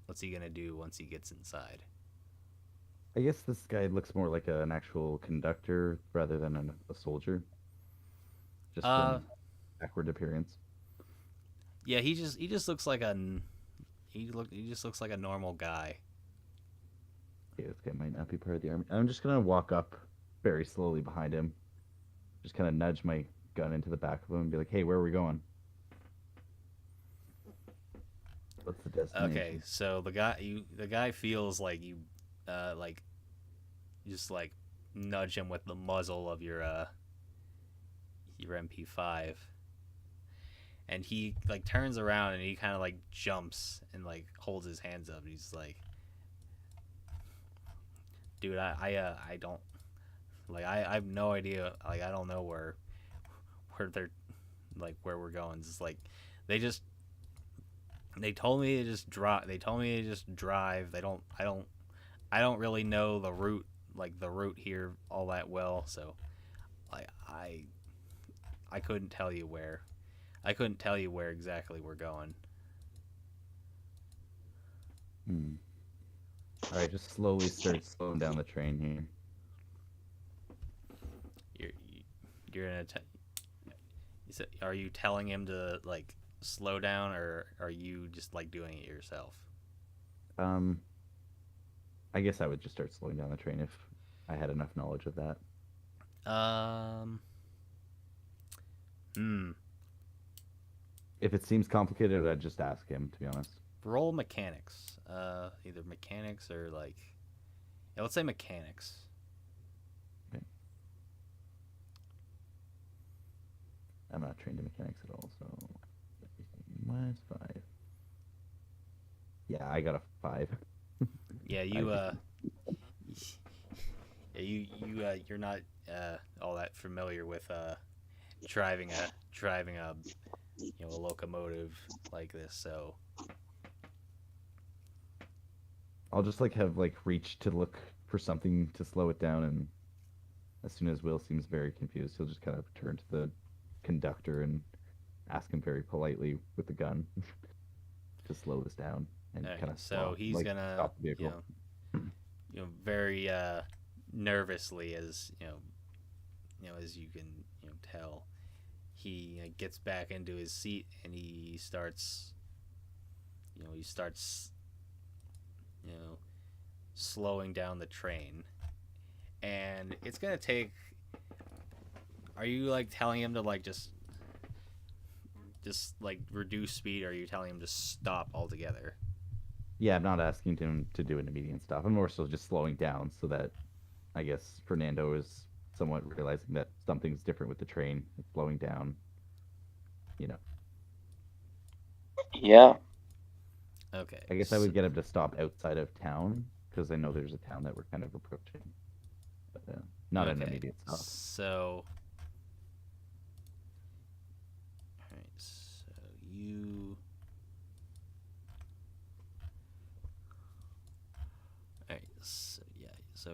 What's he gonna do once he gets inside? I guess this guy looks more like an actual conductor rather than a soldier, just Uh, from backward appearance. yeah, he just looks like he just looks like a normal guy. Okay, this guy might not be part of the army. I'm just gonna walk up very slowly behind him, just kind of nudge my gun into the back of him and be like, "Hey, where are we going? What's the Okay, destination?" so the guy feels like like just like nudge him with the muzzle of your MP5, and he like turns around and he kind of like jumps and like holds his hands up. He's like, "Dude, I don't I have no idea. Like I don't know where they're like where we're going. It's like they just they told me to just drive. They told me to just drive. I don't really know the route here all that well. So like I couldn't tell you where. I couldn't tell you where exactly we're going." Hmm. All right, just slowly start slowing down the train here. You're you're gonna are you telling him to like slow down, or are you just like doing it yourself? Um, I guess I would just start slowing down the train if I had enough knowledge of that. Um. Hmm. If it seems complicated, I'd just ask him, to be honest. Roll mechanics. Either mechanics or like, yeah, let's say mechanics. Okay. I'm not trained in mechanics at all, so minus 5. Yeah, I got a 5. Yeah, you're not all that familiar with driving a a locomotive like this, so I'll just like have like reach to look for something to slow it down, and as soon as Will seems very confused, he'll just kind of turn to the conductor and ask him very politely with the gun to slow this down and okay, kind of so he's gonna stop the vehicle. very nervously, as as you can tell, he gets back into his seat and he starts he starts you know slowing down the train, and it's gonna take. Are you like telling him to like just like reduce speed, or are you telling him to stop altogether? Yeah, I'm not asking him to do an immediate stop. I'm more so just slowing down so that I guess Fernando is somewhat realizing that something's different with the train. It's slowing down, you know. Yeah. Okay, I guess I would get him to stop outside of town because I know there's a town that we're kind of approaching, but not an okay, immediate stop. so all right, so you. All right, so yeah, so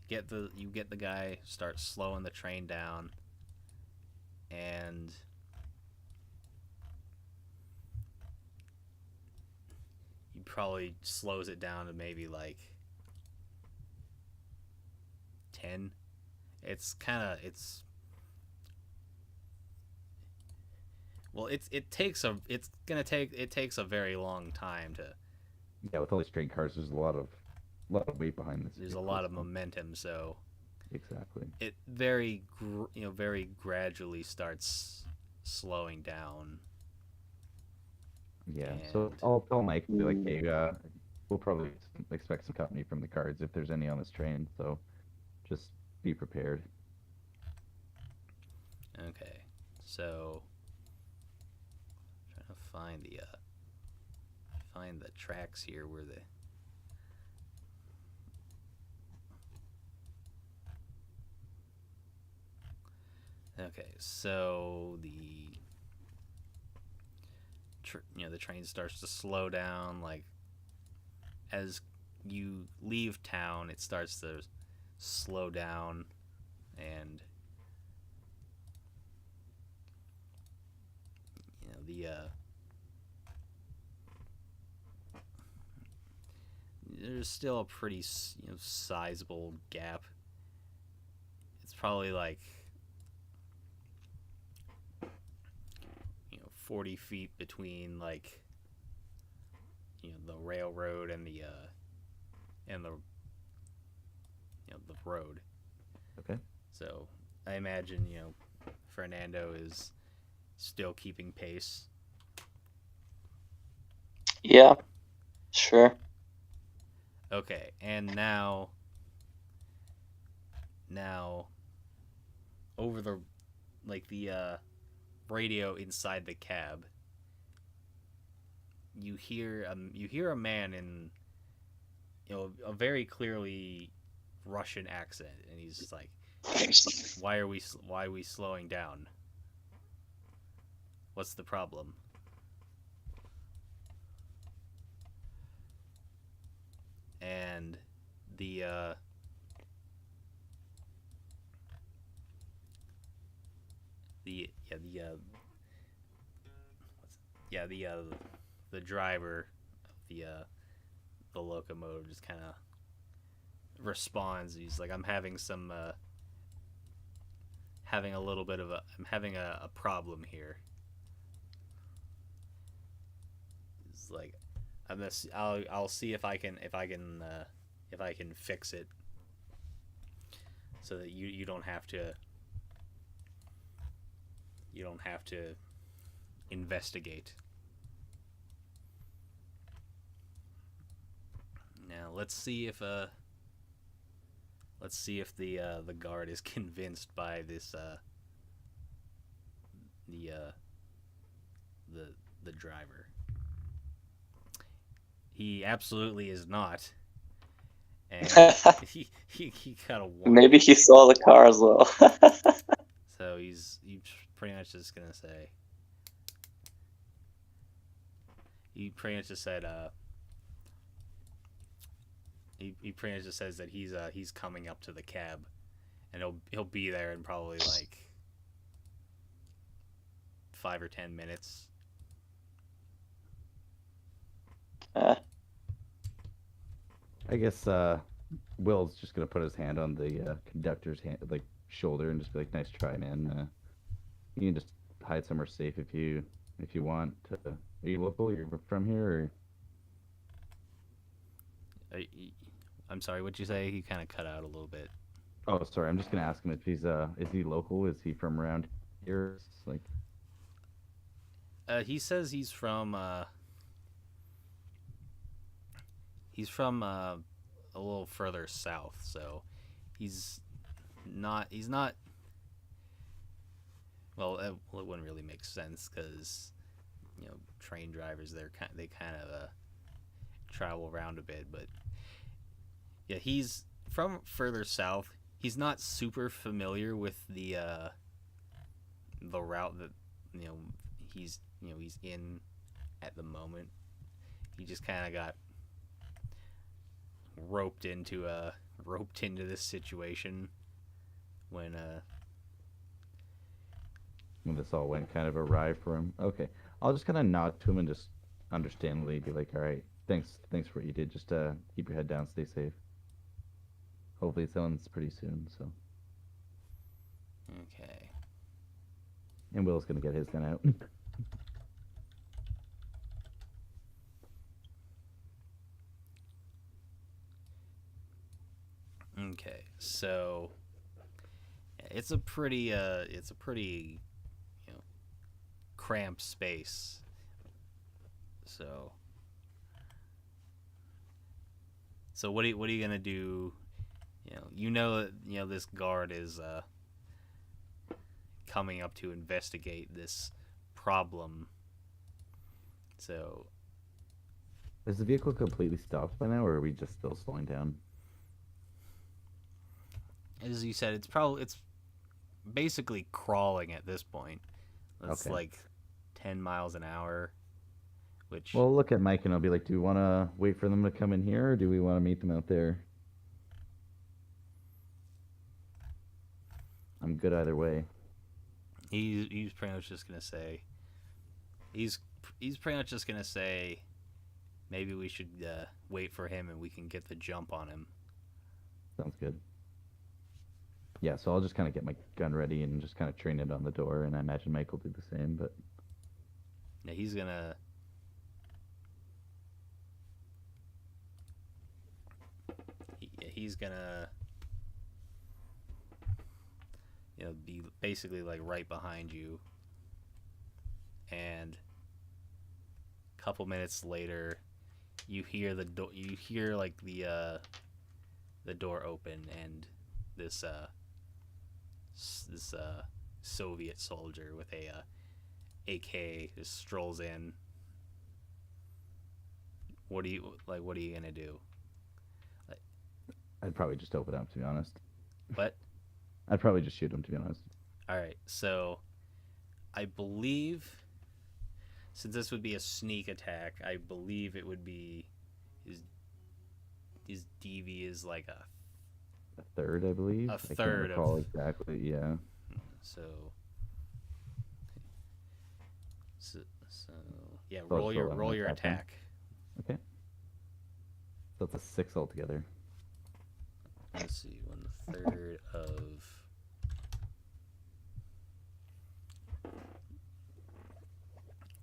get the guy, start slowing the train down, and he probably slows it down to maybe like 10. It's kind of well, it takes a very long time to. Yeah, with all these train cars, there's a lot of weight behind this. There's a lot of momentum, so exactly. it very gradually starts slowing down. Yeah. And So I'll tell Mike, be like, hey, we'll probably expect some company from the cards if there's any on this train. So just be prepared. Okay, so trying to find the tracks here where the. Okay, so the the train starts to slow down. Like as you leave town, it starts to slow down, and there's still a pretty sizable gap. It's probably like 40 feet between like the railroad and the the road. Okay. So I imagine Fernando is still keeping pace. Yeah, sure. Okay, and now over the radio inside the cab, you hear a man in a very clearly Russian accent, and he's just like, why are we slowing down? What's the problem? And the driver of the locomotive just kind of responds. He's like, I'm having a problem here. It's like, I'll see if I can fix it, so that you don't have to investigate. Now let's see if the guard is convinced by this the driver. He absolutely is not. And he kind of Maybe he saw the car as well. So he's pretty much just gonna say. He pretty much just said. He pretty much just says that he's coming up to the cab, and he'll be there in probably like 5 or 10 minutes. I guess Will's just gonna put his hand on the conductor's shoulder and just be like, "Nice try, man. You can just hide somewhere safe if you want. Are you local? You're from here?" Or... I'm sorry. What'd you say? He kind of cut out a little bit. Oh, sorry. I'm just gonna ask him if he's is he local? Is he from around here? Like, he says he's from a little further south, so he's not. Well, it wouldn't really make sense because train drivers they kind of travel around a bit, but yeah, he's from further south. He's not super familiar with the route that he's in at the moment. He just kind of got roped into roped into this situation when this all went kind of awry for him. Okay, I'll just kind of nod to him and just understandably be like, all right, thanks for what you did. Just keep your head down, stay safe. Hopefully it ends pretty soon. So, okay. and Will's gonna get his gun out. Okay, so it's a pretty cramped space. So what are you gonna do? This guard is coming up to investigate this problem. So Is the vehicle completely stopped by now, or are we just still slowing down? as you said, it's basically crawling at this point. It's Okay. like 10 miles an hour, which Well, look at Mike and I'll be like, do we want to wait for them to come in here, or do we want to meet them out there? I'm good either way. he's pretty much just gonna say he's pretty much just gonna say maybe we should wait for him and we can get the jump on him. Sounds good. Yeah, so I'll just kind of get my gun ready and just kind of train it on the door, and I imagine Mike will do the same, but Now he's gonna he's gonna be basically like right behind you, and a couple minutes later you hear like the door open, and this Soviet soldier with a AK just strolls in. What are you gonna do? I'd probably just open up, to be honest. What? I'd probably just shoot him, to be honest. All right, so I believe since this would be a sneak attack, I believe it would be his DV is like A third, I believe. A I third can't recall of- exactly. Yeah. so yeah. So Roll it's your rolling an attack then? attack. Okay. So it's a 6 altogether. Let's see, 1/3 of.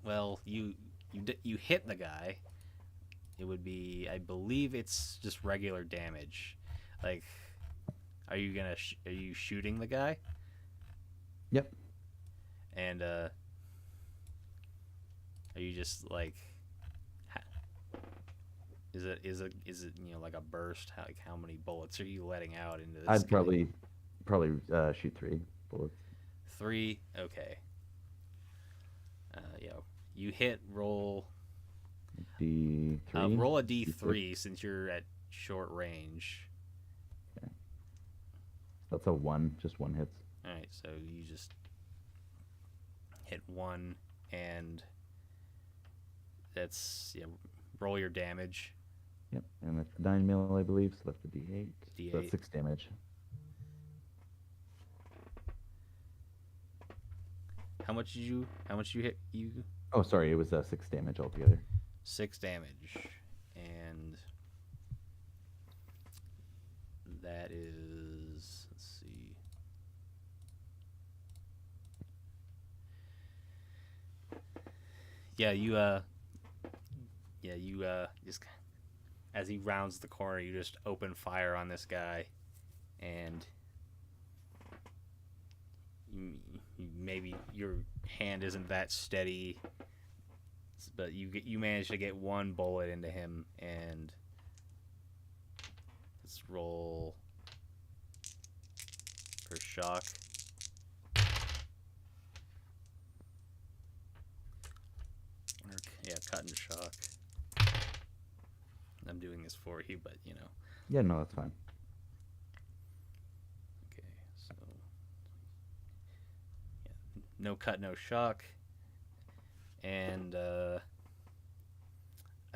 Well, you hit the guy. It would be, I believe, it's just regular damage. Like, are you shooting the guy? Yep. And are you just like? Is it like a burst? Like how many bullets are you letting out into this? I'd guy? probably shoot 3 bullets. 3. Okay. You hit. Roll. D3. Roll a D3 since you're at short range. That's a 1. Just 1 hits. All right, so you just hit 1, and that's roll your damage. Yep. And that's 9 mil, I believe. So that's a D8. So D8. that's 6 damage. How much you hit? You Oh, sorry. It was 6 damage altogether. 6 damage, and that is, let's see. You just, as he rounds the corner, you just open fire on this guy, and maybe your hand isn't that steady, but you manage to get 1 bullet into him, and let's roll for shock. Yeah, cut and shock. I'm doing this for you, but Yeah, no, that's fine. Okay, so no cut, no shock, and I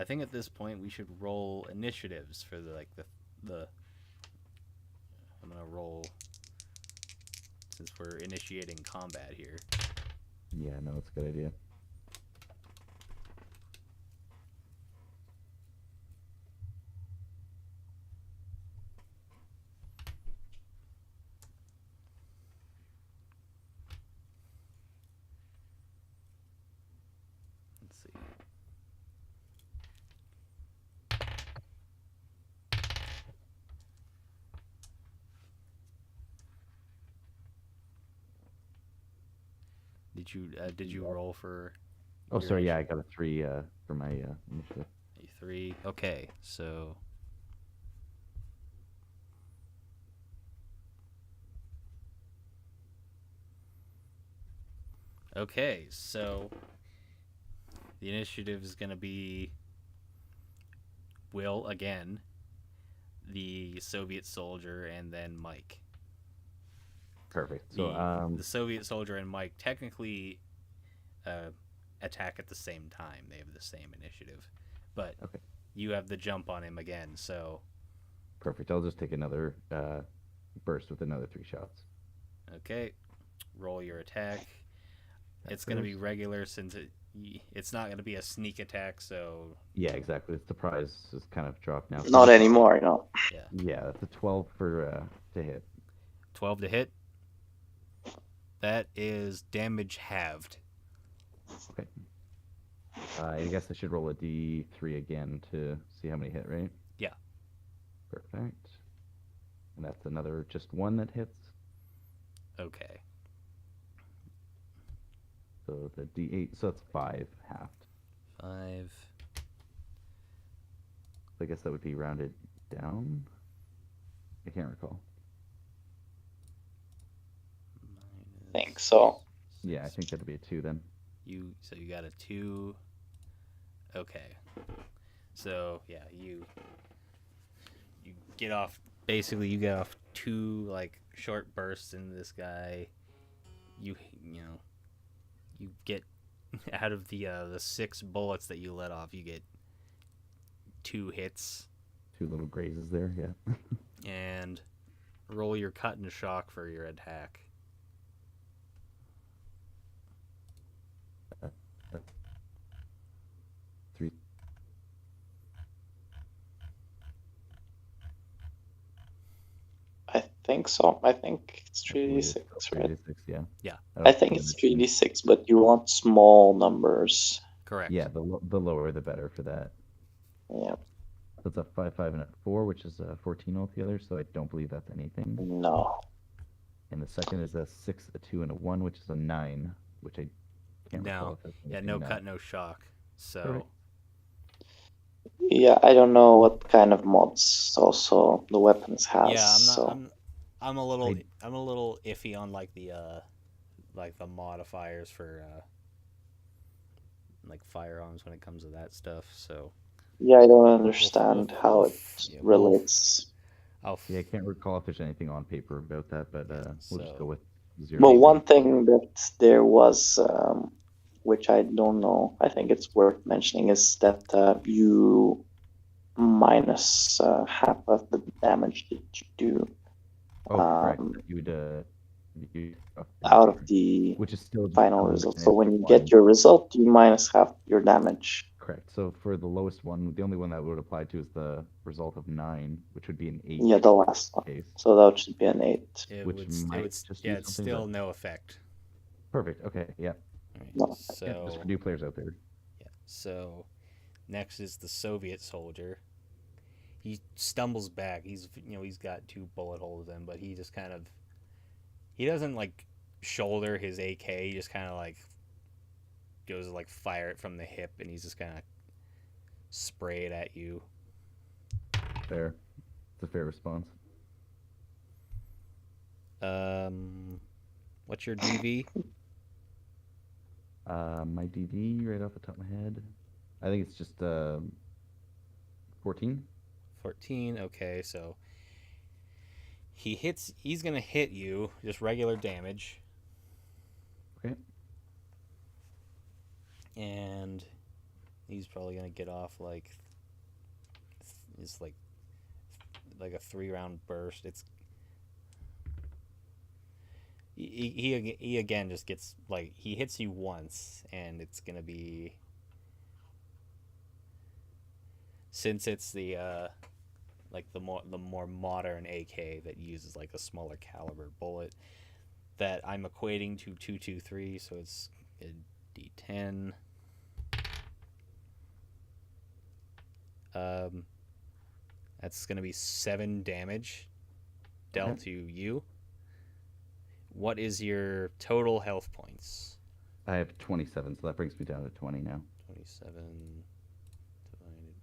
think at this point we should roll initiatives for the roll since we're initiating combat here. Yeah, no, it's a good idea. Let's see. Did you roll for? Oh, your sorry. Yeah, I initiative? got a 3 for my initiative. A 3. Okay, so. Okay, so the initiative is going to be Will again, the Soviet soldier, and then Mike. Perfect. So, The Soviet soldier and Mike technically attack at the same time. They have the same initiative, but okay, you have the jump on him again. So perfect. I'll just take another burst with another 3 shots. okay, roll your attack. That It's going to be first. regular since it's not going to be a sneak attack. So Yeah, exactly. It's the prize is kind of dropped now. Not anymore, yeah, Yeah, that's a 12 for to hit. 12 to hit. That is damage halved. Okay. I guess I should roll a d3 again to see how many hit, right? Yeah. Perfect. And that's another just 1 that hits. Okay. So the d8, so it's 5 halved. 5. I guess that would be rounded down. I can't recall. I think so. Yeah, I think that'd be a 2 then. So you got a 2. Okay. So yeah, you get off. Basically, you get off 2 like short bursts into this guy. You know, you get out of the 6 bullets that you let off. You get 2 hits. 2 little grazes there. Yeah. And roll your cut and shock for your attack. Three. I think so. I think it's I believe 3d6, it's right? 3d6, yeah. Yeah. I think it's 3d6, but you want small numbers. Correct. Yeah, the lower the better for that. Yeah. So it's a 5, 5, and a 4, which is a 14 altogether, so I don't believe that's anything. No. And the second is a 6, a 2, and a 1, which is a 9, which I can't recall No. if that's Yeah. anything. No cut, no shock. So. Perfect. Yeah, I don't know what kind of mods also the weapons has. Yeah, So I'm a little iffy on like the modifiers for like firearms when it comes to that stuff. So yeah, I don't understand how it yeah, relates. Yeah, I can't recall if there's anything on paper about that, but we'll just so- go with 0. Well, one thing that there was, which I don't know, I think it's worth mentioning, is that you minus half of the damage that you do Oh, correct. um, You would out of the which is still just final under result. an So when you extra get your result, you minus half your damage. Correct. So for the lowest one, the only one that would apply to is the result of 9, which would be an 8 Yeah, the last one. case. So that should be an 8. Which might just do it's something, still but- no effect. Perfect. Okay. Yeah. Right, No. Yeah, just for new players out there. yeah. So next is the Soviet soldier. He stumbles back. He's got 2 bullet holes in, but he just kind of doesn't like shoulder his AK. He just kind of like goes to like fire it from the hip, and he's just kind of spray it at you. Fair. It's a fair response. What's your DV? My DD, right off the top of my head, I think it's just 14. 14. Okay, so he's gonna hit you, just regular damage. Okay. And he's probably gonna get off like it's like a 3-round burst. It's he again just gets like he hits you once, and it's gonna be, since it's the like the more modern AK that uses like a smaller caliber bullet that I'm equating to 223, so it's a D10. That's gonna be 7 damage dealt Okay. to you. What is your total health points? I have 27, so that brings me down to 20 now. 27 divided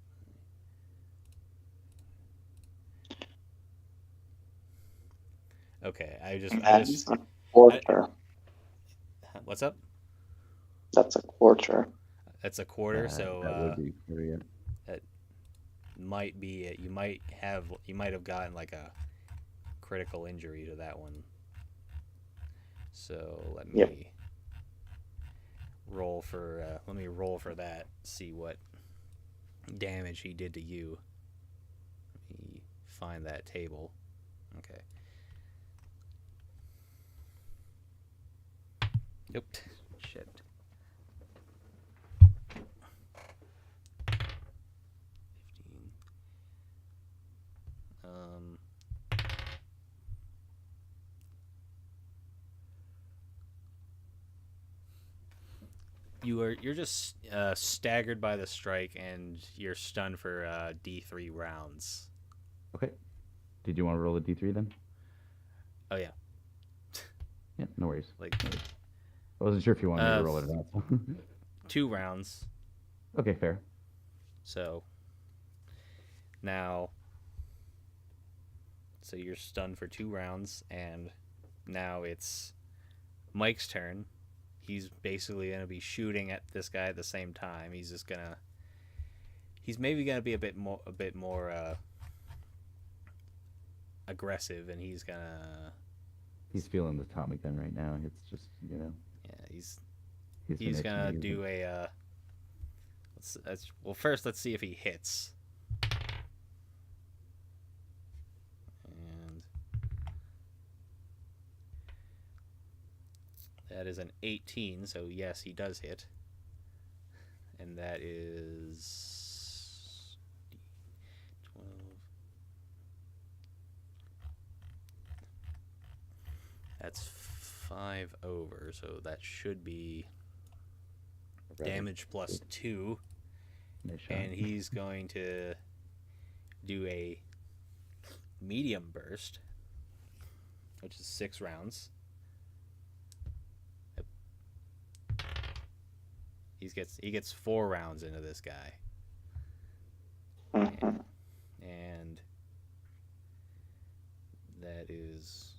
by... Okay, I That's just a quarter. what's up? That's a quarter. That's a quarter, so that would be pretty good. that might be it. You might have gotten like a critical injury to that one. So let me Yep. roll for that. See what damage he did to you. Let me find that table. Okay. Yep. Shit. 15. You're just staggered by the strike, and you're stunned for D3 rounds. Okay. Did you want to roll a D3 then? Oh yeah, Yeah, no worries. like I wasn't sure if you wanted me to roll it or not. 2 rounds. Okay, fair. So now, so you're stunned for 2 rounds, and now it's Mike's turn. He's basically gonna be shooting at this guy at the same time. He's maybe gonna be a bit more aggressive, and he's feeling the Tommy gun right now. It's just, yeah, he's gonna do a first let's see if he hits. And that is an 18, so yes, he does hit. And that is 12. That's 5 over, so that should be damage plus 2. Nice shot. And he's going to do a medium burst, which is 6 rounds. Yep. He gets 4 rounds into this guy. Mhm. And that is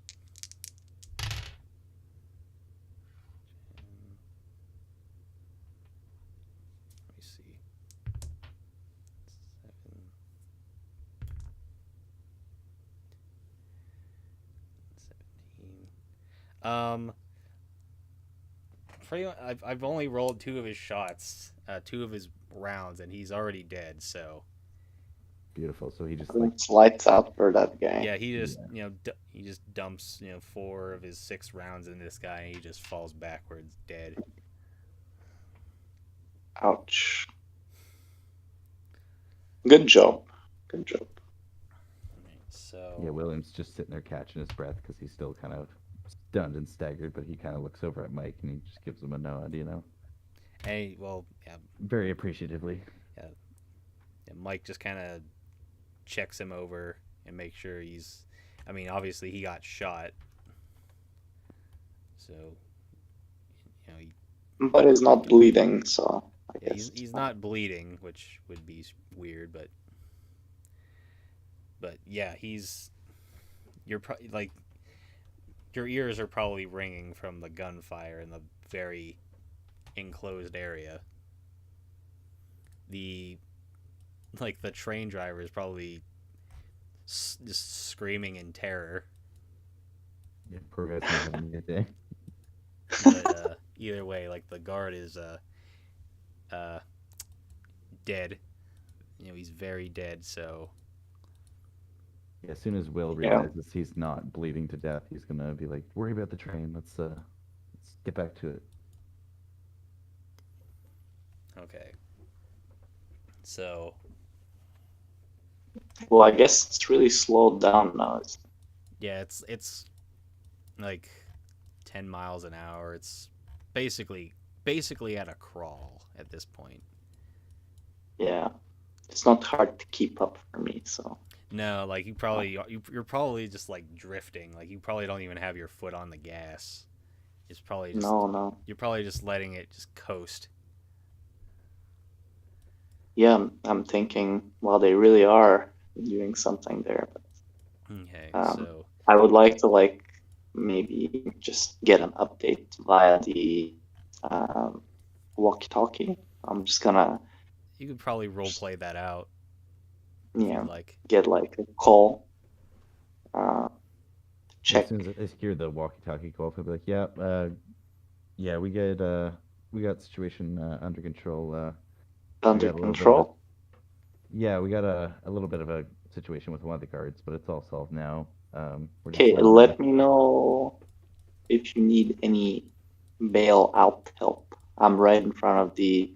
let me see. 7 17. Pretty much, I've only rolled 2 of his shots, 2 of his rounds, and he's already dead. So Beautiful. So he just It's lights out for that guy. yeah, he just he just dumps 4 of his 6 rounds in this guy, and he just falls backwards dead. Ouch. Good job. Good job. So yeah, William's just sitting there catching his breath because he's still kind of stunned and staggered, but he kind of looks over at Mike and he just gives him a nod, hey, well, yeah, very appreciatively. yeah, Mike just kind of checks him over and makes sure he's. I mean, obviously he got shot, so he. But he's not bleeding, so I Yeah, guess he's not bleeding, which would be weird, but yeah, you're probably like your ears are probably ringing from the gunfire in the very enclosed area. The train driver is probably just screaming in terror. Yeah, poor guy's not having a good day. But either way, like the guard is dead. He's very dead. So Yeah, as soon as Will Yeah. realizes he's not bleeding to death, he's gonna be like, "Worry about the train. Let's get back to it." Okay. So Well, I guess it's really slowed down now. yeah, it's like 10 miles an hour. It's basically at a crawl at this point. Yeah, it's not hard to keep up for me. So No, like you're probably just like drifting. Like you probably don't even have your foot on the gas. It's probably just no. you're probably just letting it just coast. Yeah, I'm thinking, well, they really are doing something there. But Okay, Um, so I would like to maybe just get an update via the walkie-talkie. I'm just gonna you could probably role play that out if yeah you'd like. get like a call. As Check. soon as I hear the walkie-talkie call, he'll be like, "Yeah, yeah, we got situation under control. Under got a little bit of control. Yeah, we got a little bit of a situation with one of the guards, but it's all solved now. We're just Okay, letting let me know if you need any bail out help. I'm right in front of the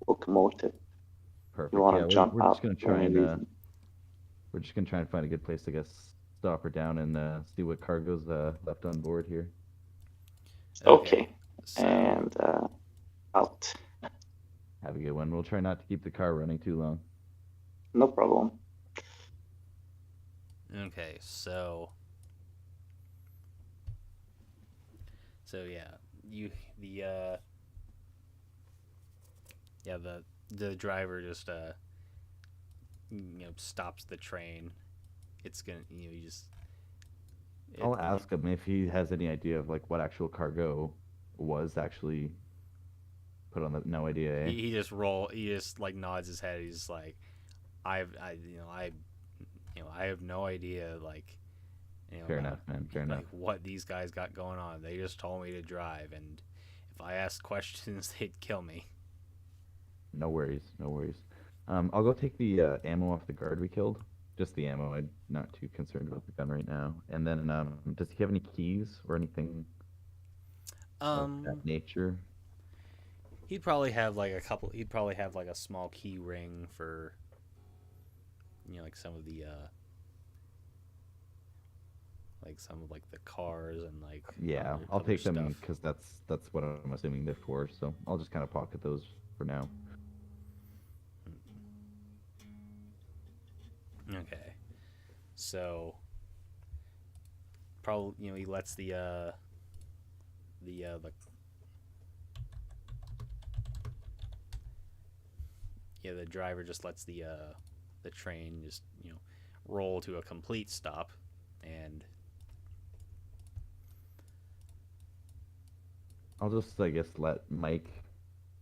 locomotive. perfect. You want Yeah, to jump we're just out gonna for try any and reason? we're just gonna try and find a good place, I guess, stop her down and see what cargo's left on board here. Okay, So and out. Have a good one. We'll try not to keep the car running too long. No problem. okay, so yeah, you the driver just stops the train. It's gonna you just I'll ask him if he has any idea of like what actual cargo was actually put on the. No idea. Eh? he just like nods his head. He's just like I have no idea like Fair enough, man. Fair enough. like what these guys got going on. They just told me to drive, and if I asked questions, they'd kill me. No worries. No worries. I'll go take the ammo off the guard we killed. Just the ammo. I'm not too concerned about the gun right now. And then, does he have any keys or anything of that nature? He'd probably have like a couple. He'd probably have like a small key ring for, like some of the, like some of like the cars and like. Yeah, I'll take them because that's what I'm assuming they're for. So I'll just kind of pocket those for now. Okay, so probably he lets the the driver just lets the train just roll to a complete stop, and I'll just, I guess, let Mike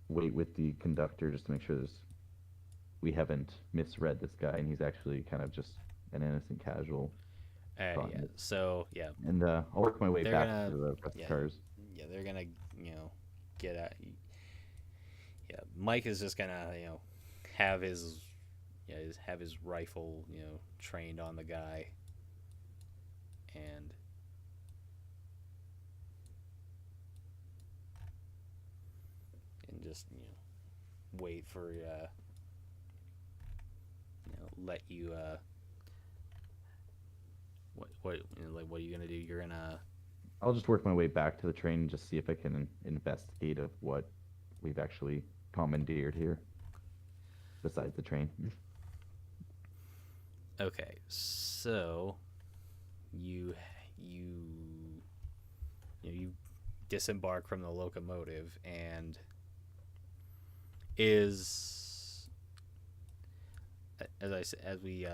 wait with the conductor just to make sure we haven't misread this guy and he's actually kind of just an innocent casual. yeah. So yeah, And I'll work my way They're back gonna- to the rest of the cars. yeah, they're gonna get at. Yeah, Mike is just gonna have his rifle trained on the guy, and just wait for let you what like what are you gonna do? You're gonna I'll just work my way back to the train and just see if I can investigate of what we've actually commandeered here, besides the train. okay. So you disembark from the locomotive, and is as we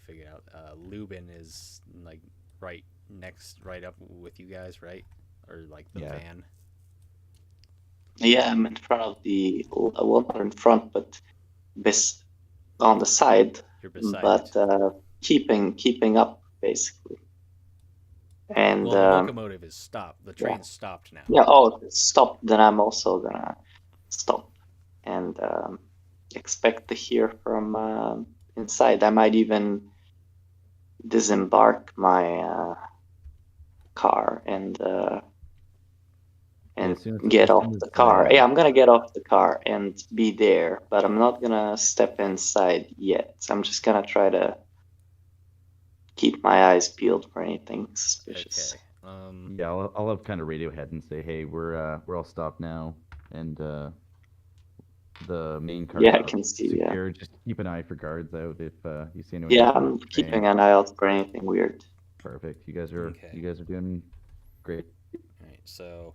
figured out, Lubin is like right up with you guys, right? Or like the Yeah. van. Yeah, I'm in front of well, not in front, but on the side, You're beside but it. keeping up basically. And Well, the locomotive is stopped. The train's stopped now. yeah, oh, stop. Then I'm also gonna stop and expect to hear from inside. I might even disembark my car and as soon as- get as off soon the as, car. Yeah, I'm gonna get off the car and be there, but I'm not gonna step inside yet. I'm just gonna try to keep my eyes peeled for anything suspicious. Okay. Yeah, I'll have kind of radio ahead and say, hey, we're all stopped now, and the main car Yeah, I can see. Yeah, secure. Just keep an eye for guards out if you see anyone. yeah, get I'm trained. keeping an eye out for anything weird. Perfect. You guys are Okay. doing great. All right. So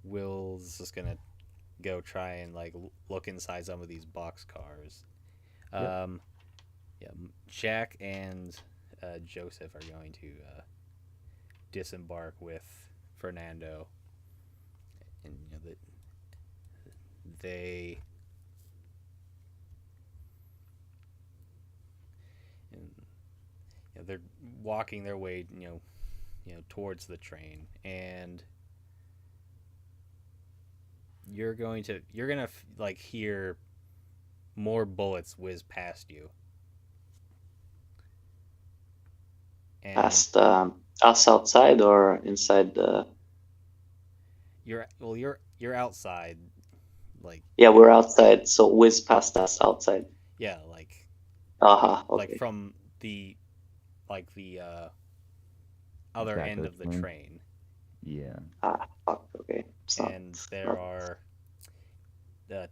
Will's just gonna go try and like look inside some of these box cars. Yep. Yeah. Jack and Joseph are going to disembark with Fernando, and you know that they. And, you know, they're walking their way, towards the train, and you're gonna like hear more bullets whiz past you. And Past us outside or inside the. you're outside, like Yeah, we're outside, so whiz past us outside. yeah, like Aha, like okay. from the other Back end of of the the train. train, Yeah. Fuck, okay. It's not, and there not- are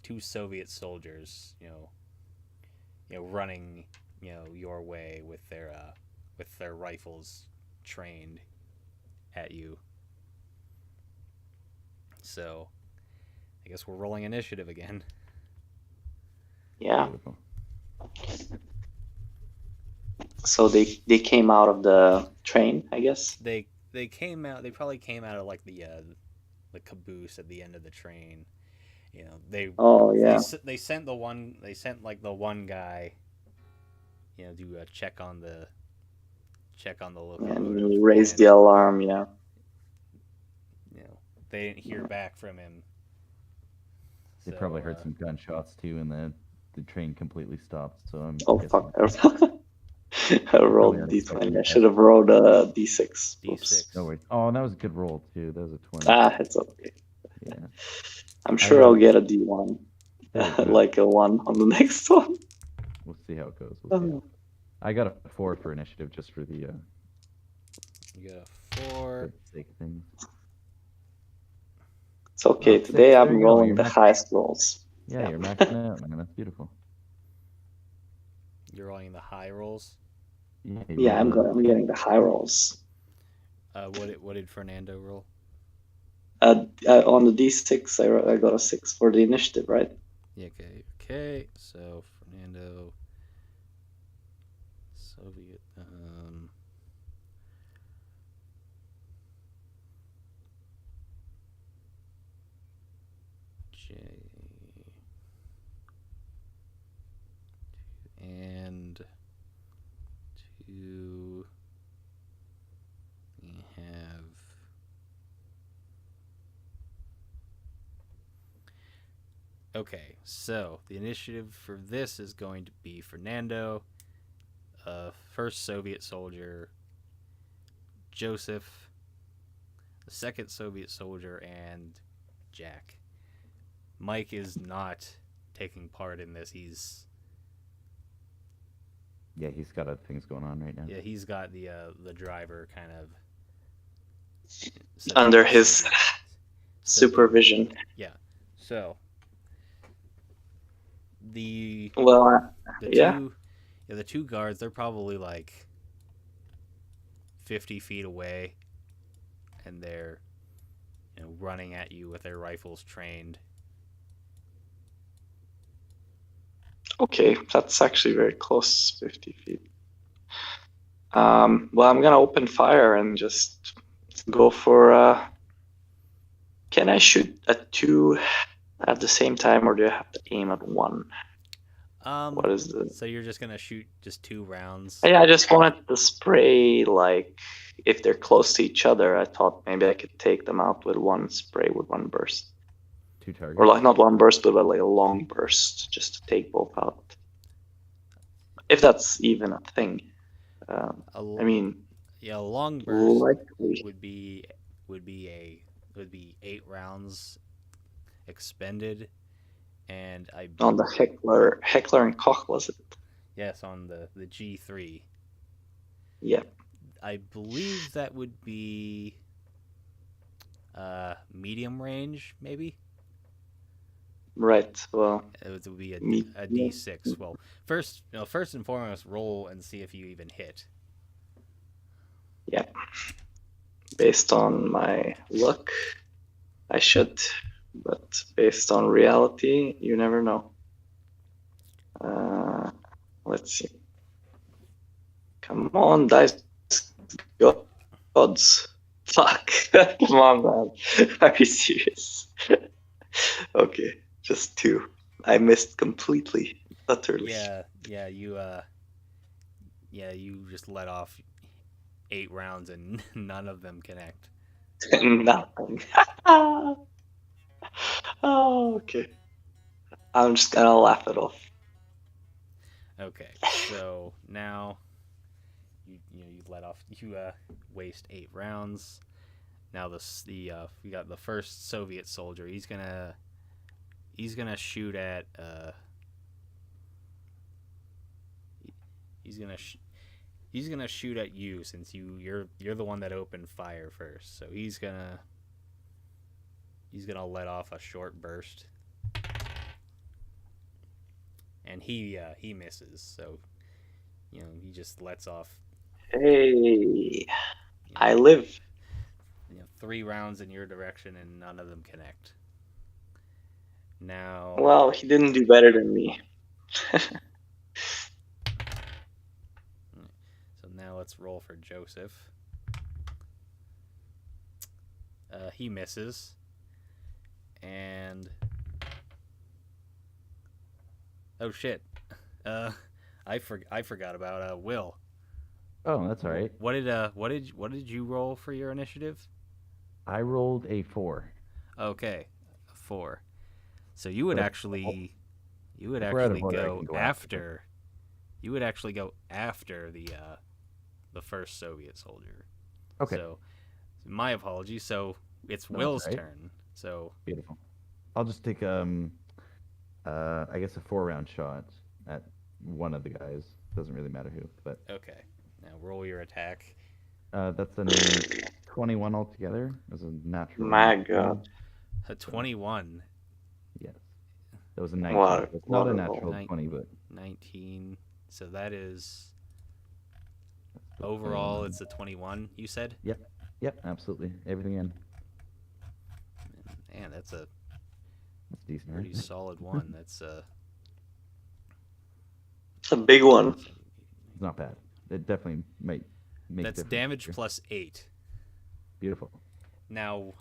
two Soviet soldiers, running, your way with their rifles trained at you. So, I guess we're rolling initiative again. Yeah. Beautiful. So they came out of the train, I guess. They came out. They probably came out of like the caboose at the end of the train. Oh yeah. They sent the one. They sent like the one guy. To check on the locomotive. And we raised and, the alarm, yeah. they didn't hear back from him. They So, probably heard some gunshots too, and the train completely stopped. So I'm Oh guessing fuck. I rolled Probably D20. I unexpected. should have rolled a D6. Oops. D6. No worries. Oh, and that was a good roll too. That was a 20. It's okay. Yeah. I'm sure I'll get a D1. Very good. Like a 1 on the next one. We'll see how it goes. We'll see how. I got a 4 for initiative just for the You got a 4. for the sake of things. It's okay. Oh, six. Today There I'm you go. rolling You're the max- highest rolls. Yeah, you're maxing out, man. That's beautiful. You're rolling the high rolls. Yeah, I'm getting the high rolls. What did Fernando roll? On the D6, I got a 6 for the initiative, right? Yeah, okay. So Fernando, Soviet. J. And 2. We have. Okay, so the initiative for this is going to be Fernando, first Soviet soldier, Joseph, the second Soviet soldier, and Jack. Mike is not taking part in this. He's got other things going on right now. Yeah, he's got the driver kind of Under his supervision. Yeah. So the yeah. the two guards, they're probably like 50 feet away, and they're running at you with their rifles trained. Okay, that's actually very close, 50 feet. Well, I'm gonna open fire and just go for. Can I shoot at 2 at the same time, or do I have to aim at 1? What is the? So you're just gonna shoot just 2 rounds? Yeah, I just wanted to spray, like, if they're close to each other. I thought maybe I could take them out with 1 spray with 1 burst. 2 targets. Or like not 1 burst, but like a long burst, just to take both out. If that's even a thing. A I mean, yeah, a long burst likely. would be 8 rounds expended, and On the Heckler and Koch, was it? yes, on the G3. Yeah. I believe that would be medium range, maybe. Right. Well, It would be a me. D6. Well, first and foremost, roll and see if you even hit. Yeah. Based on my luck, I should, but based on reality, you never know. Let's see. Come on, dice gods. Fuck. Come on, man. Are you serious? Okay, just 2. I missed completely, utterly. Yeah, you just let off 8 rounds and none of them connect. Nothing. Oh, okay. I'm just gonna laugh it off. Okay, so now you let off, you waste 8 rounds. Now we got the first Soviet soldier. He's gonna shoot at he's gonna shoot at you, since you're the one that opened fire first. So he's gonna let off a short burst, and he misses. So he just lets off Hey, I live. 3 rounds in your direction, and none of them connect. Now, Well, he didn't do better than me. so now let's roll for Joseph. He misses, and oh shit, I forgot about Will. Oh, that's all right. What did you roll for your initiative? I rolled a 4. Okay, 4. So you would But actually we're out of order, I go can go after. You would actually go after the first Soviet soldier. Okay. So my apologies. So it's No, Will's that's all right. turn. So Beautiful. I'll just take I guess a 4-round shot at one of the guys. Doesn't really matter who, but okay. Now roll your attack. that's a 21 altogether. As a natural. My God. A 21. Yes. That was a 19. What? It's not a What a natural roll. 20, but 19. So that is overall. It's a 21. You said. Yep, absolutely. Everything in. Man, that's a That's decent, pretty right? solid one. That's It's a big one. It's not bad. It definitely might make that's difference damage here. plus 8. Beautiful. Now,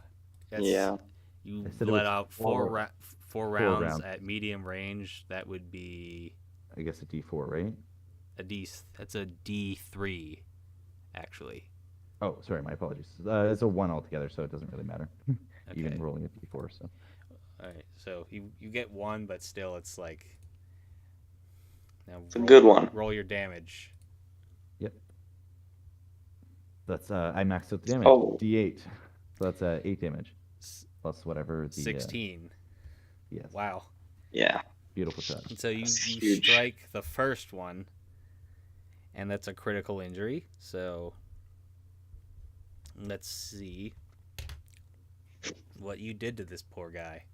that's, Yeah. you I said it let was out four four rounds rounds. at medium range. That would be I guess a D4, right? That's a D3, actually. Oh, sorry, my apologies. It's a 1 altogether, so it doesn't really matter. Okay. Even rolling a D4, so. All right. So you get 1, but still, it's like. Now It's a good one. Roll your damage. Yep. That's I maxed out the damage. Oh. D8. So that's 8 damage plus whatever the 16. yes. Wow. Yeah. Beautiful shot. And so you That's huge. strike the first one, and that's a critical injury. So let's see what you did to this poor guy.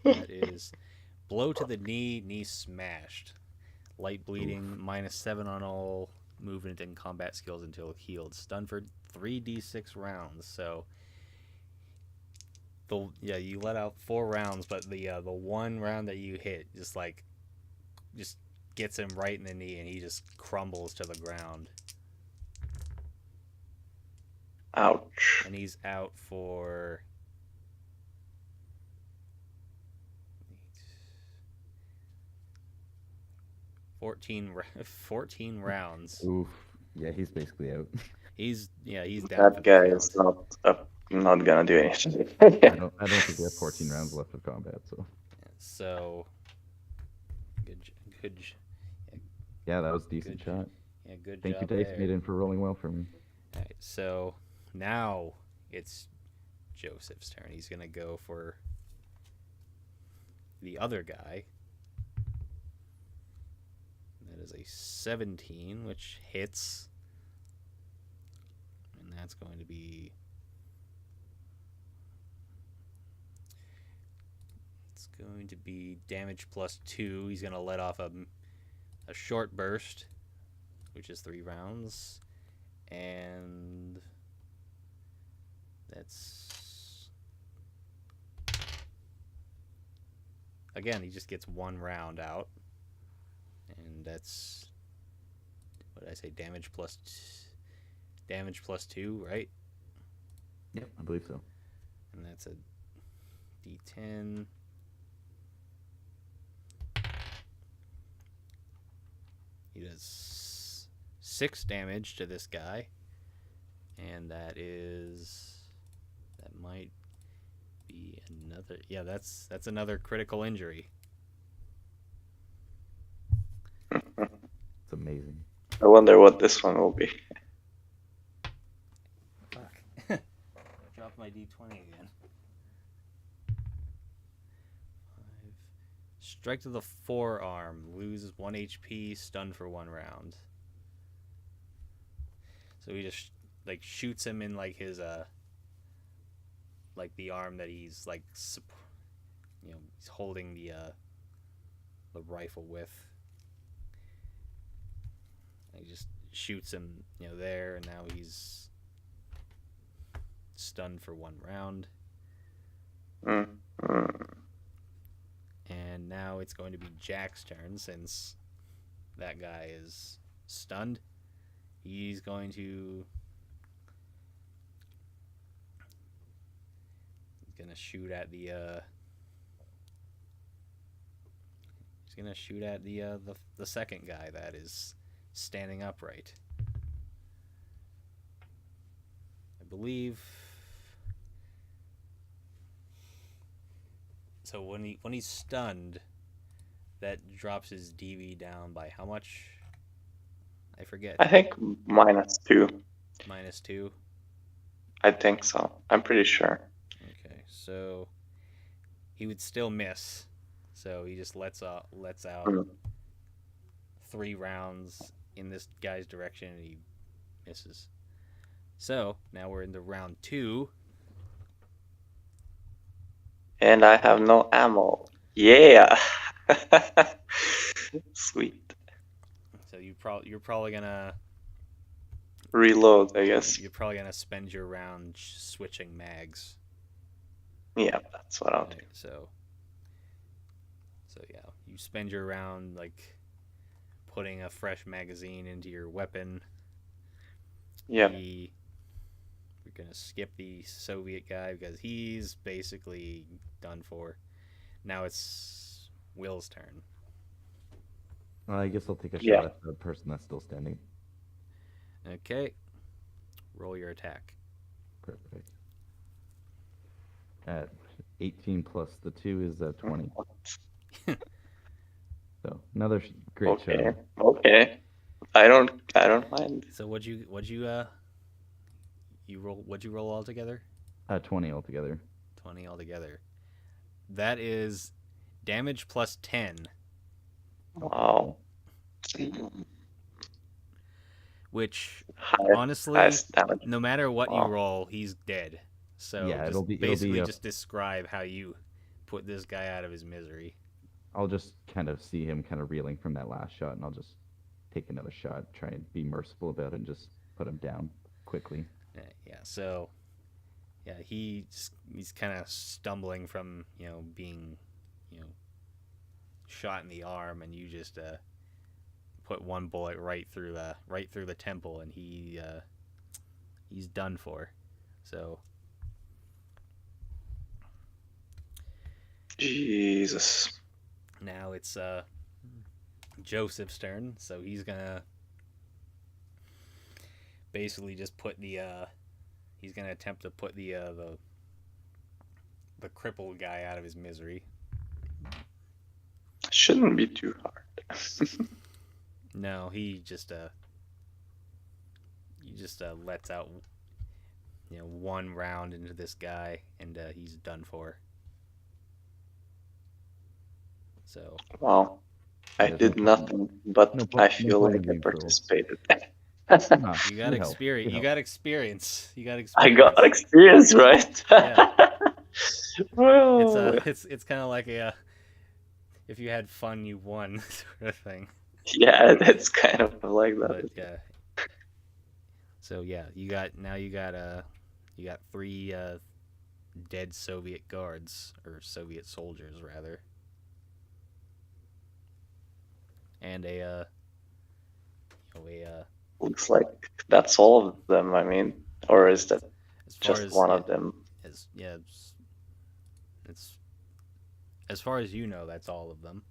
That is blow to the knee smashed. Light bleeding, -7 on all movement and combat skills until healed. Stunned for 3d6 rounds. So you let out 4 rounds, but the one round that you hit just gets him right in the knee, and he just crumbles to the ground. Ouch. And he's out for 14 rounds. Oof. Yeah, he's basically out. He's down for That the guy count. is not gonna do anything. I don't think we have 14 rounds left of combat. So So good. yeah, that was a decent Good. shot. Yeah, good Thank you, job Dice there. Maiden, for rolling well for me. All right, so now it's Joseph's turn. He's gonna go for the other guy. That is a 17, which hits, and that's going to be. It's going to be damage +2. He's gonna let off a short burst, which is 3 rounds, and that's again, he just gets 1 round out, and that's what did I say? Damage +2, right? Yep, I believe so. And that's a D10. He does 6 damage to this guy, and that might be another. Yeah, that's another critical injury. It's amazing. I wonder what this one will be. Fuck. Drop my D20 again. 5. Strike to the forearm. Loses 1 HP. Stunned for 1 round. So he just shoots him in his the arm that he's he's holding the rifle with. He just shoots him there, and now he's stunned for 1 round. And now it's going to be Jack's turn, since that guy is stunned. He's going to shoot at the the second guy that is standing upright. I believe. So when he's stunned, that drops his DV down by how much? I forget. I think -2. -2. I think so. I'm pretty sure. Okay, so he would still miss. So he just lets out 3 rounds in this guy's direction, and he misses. So now we're into round 2. And I have no ammo. Yeah. Sweet. So you're probably gonna Reload, I guess. You're probably gonna spend your round switching mags. Yeah, that's what I'll do. Right, so yeah, you spend your round putting a fresh magazine into your weapon. Yeah. We're gonna skip the Soviet guy because he's basically done for. Now it's Will's turn. I guess I'll take a Yeah. shot at the person that's still standing. Okay, roll your attack. Perfect. At 18 plus the 2 is 20. So another great Okay. shot. Okay. I don't mind. So what'd you roll altogether? 20 altogether. 20 altogether. That is damage +10, Wow. which High- honestly, highest damage. no matter what Wow. you roll, he's dead. So Yeah, just it'll be basically a- just describe how you put this guy out of his misery. I'll just kind of see him kind of reeling from that last shot, and I'll just take another shot, try and be merciful about it, and just put him down quickly. Yeah. So yeah, he's kind of stumbling from being shot in the arm, and you just put one bullet right through the temple, and he's done for. So Jesus. now it's Joseph's turn, so he's gonna basically just put the he's gonna attempt to put the crippled guy out of his misery. Shouldn't be too hard. No, he just lets out one round into this guy, and he's done for. So Well, I There's did no point- nothing, but no I point- no feel point like in I being cruel. participated. Nah, you got we help. experience. We You help. got experience. You got I experience. got experience, right? Yeah. Well, It's kind of like a if you had fun, you won sort of thing. yeah, it's kind of like that. But yeah. So yeah, you got 3 dead Soviet guards, or Soviet soldiers rather, and a Looks like that's all of them. I mean, or is that as far just as one of them? it's as far as you know, that's all of them.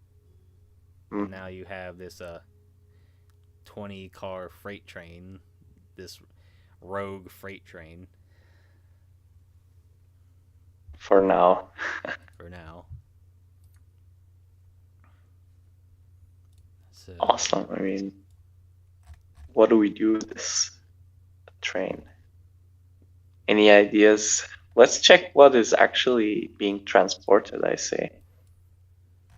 Hmm. Now you have this 20-car freight train, this rogue freight train For now. for now. So Awesome. I mean, what do we do with this train? Any ideas? Let's check what is actually being transported, I say.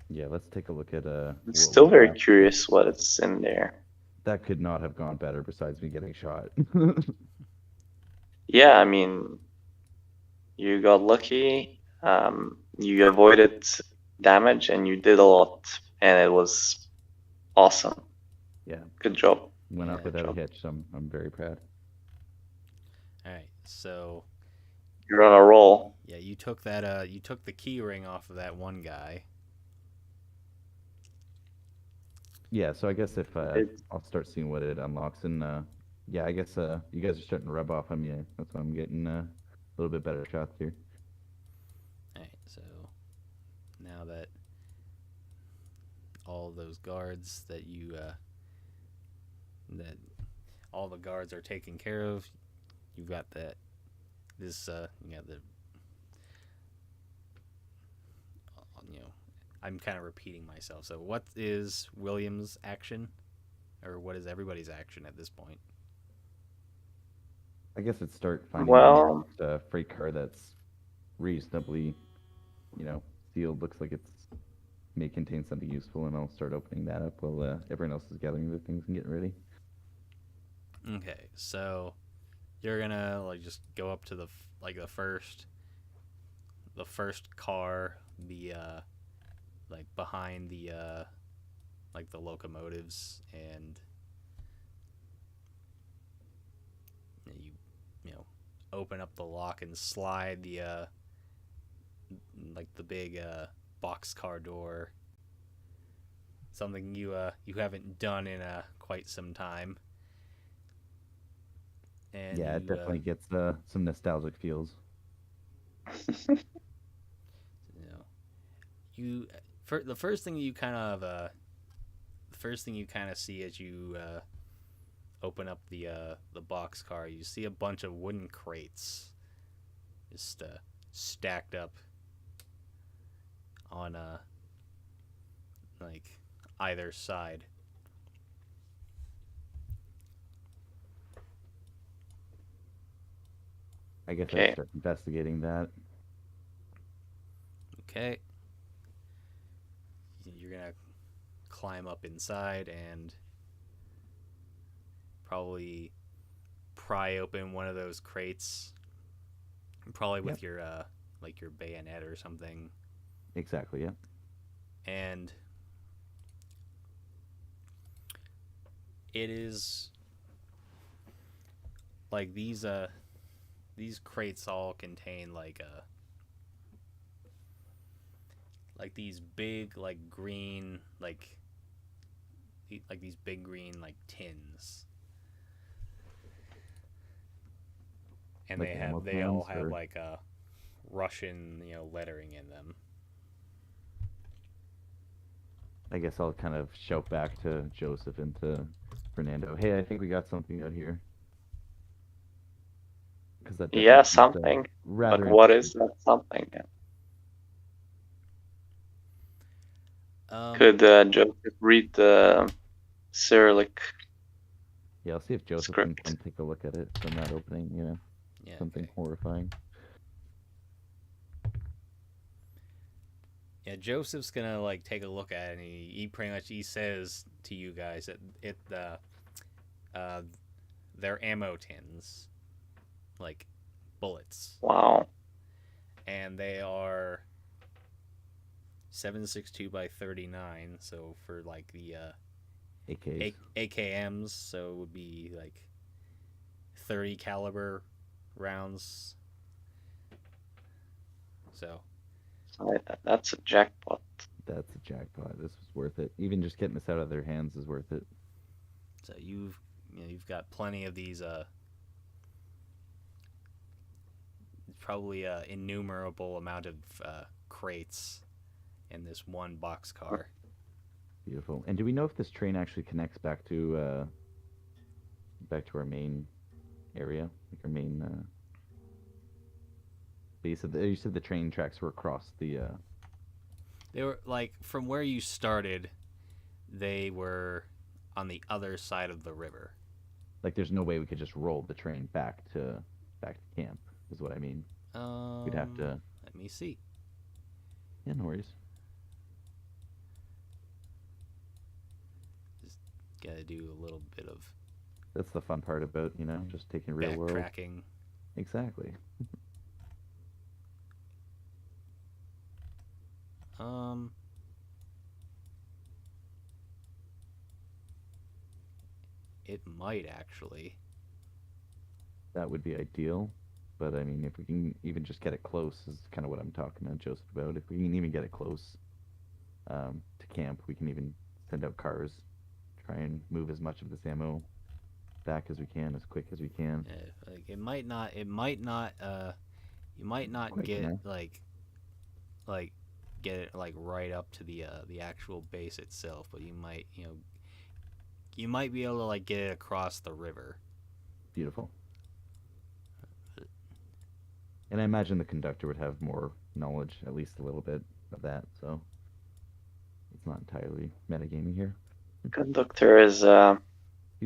Yeah, let's take a look at I'm what still we very have. curious what is in there. That could not have gone better besides me getting shot. Yeah, I mean, you got lucky. You avoided damage and you did a lot, and it was awesome. Yeah. Good job. Went Yeah, off without a job. hitch, so I'm very proud. all right, so You're on a roll. yeah, you took the key ring off of that one guy. Yeah, so I guess if It- I'll start seeing what it unlocks, and yeah, I guess you guys are starting to rub off on me. That's why I'm getting a little bit better shots here. All right, so now that all of those guards that that all the guards are taken care of, you've got that. This you got the I'm kind of repeating myself. So what is William's action, or what is everybody's action at this point? I guess it's start finding Well- a freight car that's reasonably, sealed. Looks like it's may contain something useful, and I'll start opening that up while everyone else is gathering their things and getting ready. Okay, so you're gonna just go up to the first car, the behind the the locomotives, and you open up the lock and slide the the big boxcar door. Something you haven't done in quite some time. And Yeah, it definitely gets some nostalgic feels. The first thing you kind of see as you open up the boxcar, you see a bunch of wooden crates just stacked up on either side. I guess Okay. I start investigating that. Okay. You're gonna climb up inside and probably pry open one of those crates, probably with your your bayonet or something. Exactly, yeah. And it is these crates all contain these big green these big green tins, and Like ammo they all cans, have or- a Russian lettering in them. I guess I'll kind of shout back to Joseph and to Fernando. Hey, I think we got something out here. Because that definitely Yeah, seems, something. rather But what is interesting. that something? Um, Could Joseph read the Cyrillic Yeah, I'll see if Joseph can script? come take a look at it from that opening. yeah, Something okay. horrifying. Yeah, Joseph's gonna like take a look at it, and he pretty much he says to you guys that uh they're ammo tins, like bullets, Wow. and they are 7.62 by 39. So for like the AKs. AKMs, so it would be like 30 caliber rounds. So That's a jackpot. That's a jackpot. This was worth it. Even just getting this out of their hands is worth it. so you've got plenty of these probably innumerable amount of crates in this one box car. Beautiful. And do we know if this train actually connects back to our main area, like our main base of the? You said the train tracks were across the. They were like from where you started, they were on the other side of the river. Like, there's no way we could just roll the train back to camp. Is what I mean. We'd have to. Let me see. Yeah, no worries. Gotta do a little bit of That's the fun part about just taking real world. backtracking. Exactly. It might actually. That would be ideal. But I mean, if we can even just get it close, is kind of what I'm talking to Joseph about. If we can even get it close to camp, we can even send out cars, try and move as much of this ammo back as we can, as quick as we can. Like it might not. You might not Quick, get man. like get it like right up to the actual base itself, but you might you might be able to like get it across the river. Beautiful. And I imagine the conductor would have more knowledge, at least a little bit of that. So it's not entirely metagaming here. Conductor is He's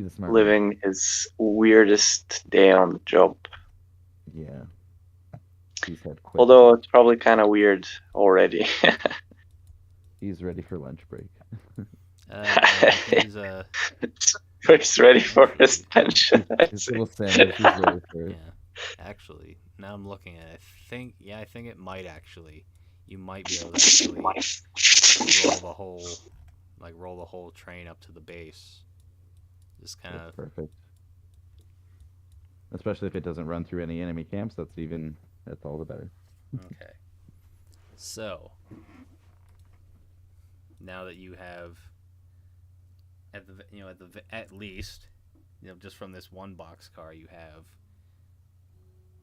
a smart man. living his weirdest day on the job. Yeah. He's had quite. Although it's probably kind of weird already. He's ready for lunch break. He's He's ready for his pension. I His see. little sandwich. He's ready for it. yeah. Actually, now I'm looking at it. I think it might actually. You might be able to actually roll the whole train up to the base. Just kind That's of. perfect. Especially if it doesn't run through any enemy camps. That's all the better. Okay. So, now that you have at least just from this one box car you have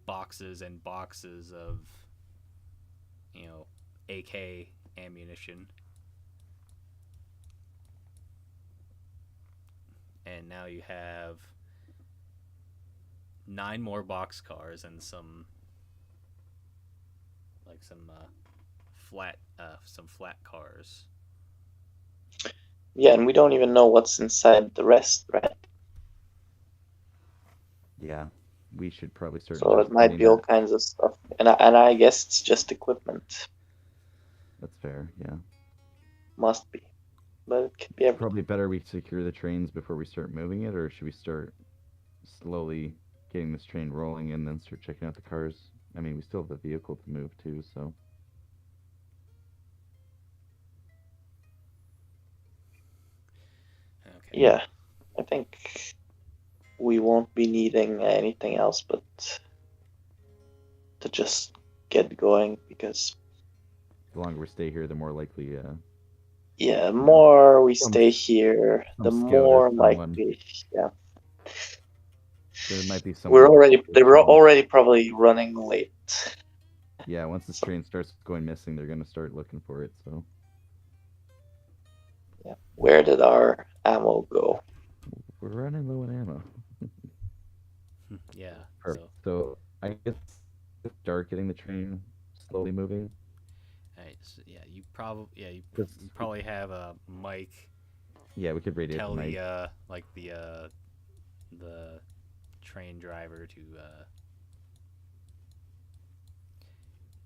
boxes and boxes of AK ammunition. And now you have 9 more box cars and some flat cars. Yeah, and we don't even know what's inside the rest, right? Yeah. We should probably start. So it might be all kinds of stuff, and I guess it's just equipment. That's fair. Yeah. Must be, but it could be everything. Probably better we secure the trains before we start moving it, or should we start slowly getting this train rolling and then start checking out the cars? I mean, we still have the vehicle to move too, so. Okay. Yeah, I think we won't be needing anything else but to just get going, because The longer we stay here, the more likely. yeah, the more we some- stay here, some the scout or more someone. likely. Yeah, There might be some. they were already probably running late. Yeah, once this train starts going missing, they're gonna start looking for it. So. Yeah. Where did our ammo go? We're running low on ammo. Yeah. Perfect. So, So I guess it's dark getting the train slowly moving. alright, so yeah, you Just probably have a mic yeah, we could radio to tell Mike. the the train driver to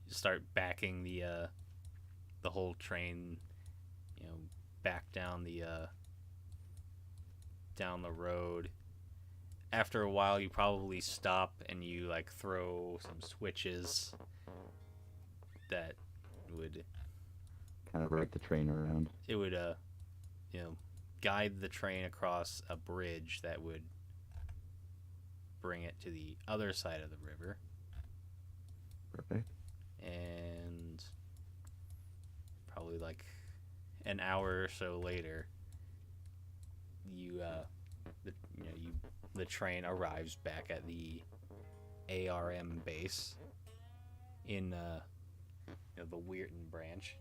start backing the whole train, back down the road. After a while, you probably stop and you like throw some switches that would Kind of right the train around. you know guide the train across a bridge that would bring it to the other side of the river. Perfect. And probably like an hour or so later, the train arrives back at the ARM base in the Weirton branch.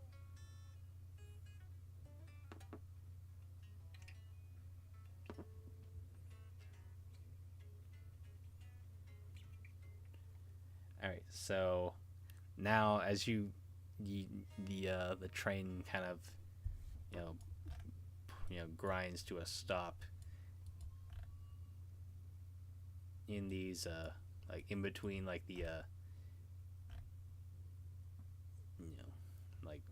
All right, so now as the train kind of you know grinds to a stop in these like in between like the like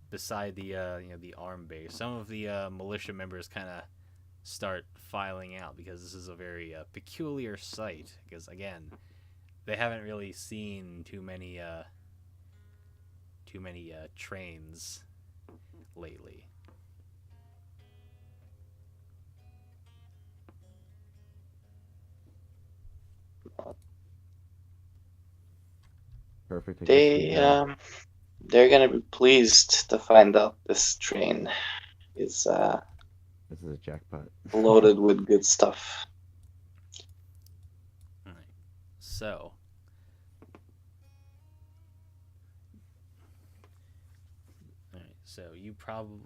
beside the the arm base. Some of the militia members kind of start filing out because this is a very peculiar sight. Because again, they haven't really seen too many trains lately. Perfect. I guess They they're gonna be pleased to find out this train is this is a jackpot. loaded with good stuff. All right. So, all right. So you probably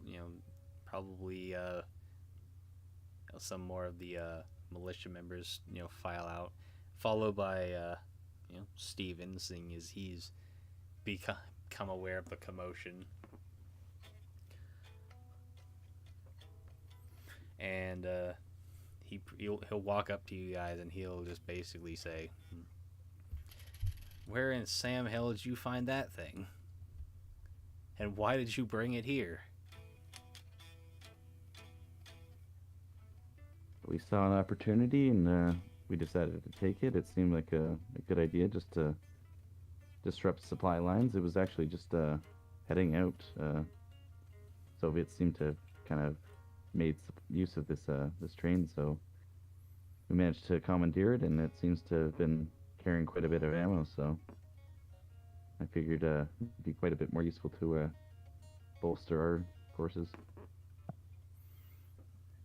some more of the militia members file out, followed by Steven, seeing as he's become aware of the commotion, and he'll walk up to you guys and he'll just basically say, "Where in Sam Hill did you find that thing? And why did you bring it here?" We saw an opportunity and we decided to take it. It seemed like a good idea just to disrupt supply lines. It was actually just heading out. Soviets seem to have kind of made use of this train, so we managed to commandeer it, and it seems to have been carrying quite a bit of ammo. So I figured it'd be quite a bit more useful to bolster our forces.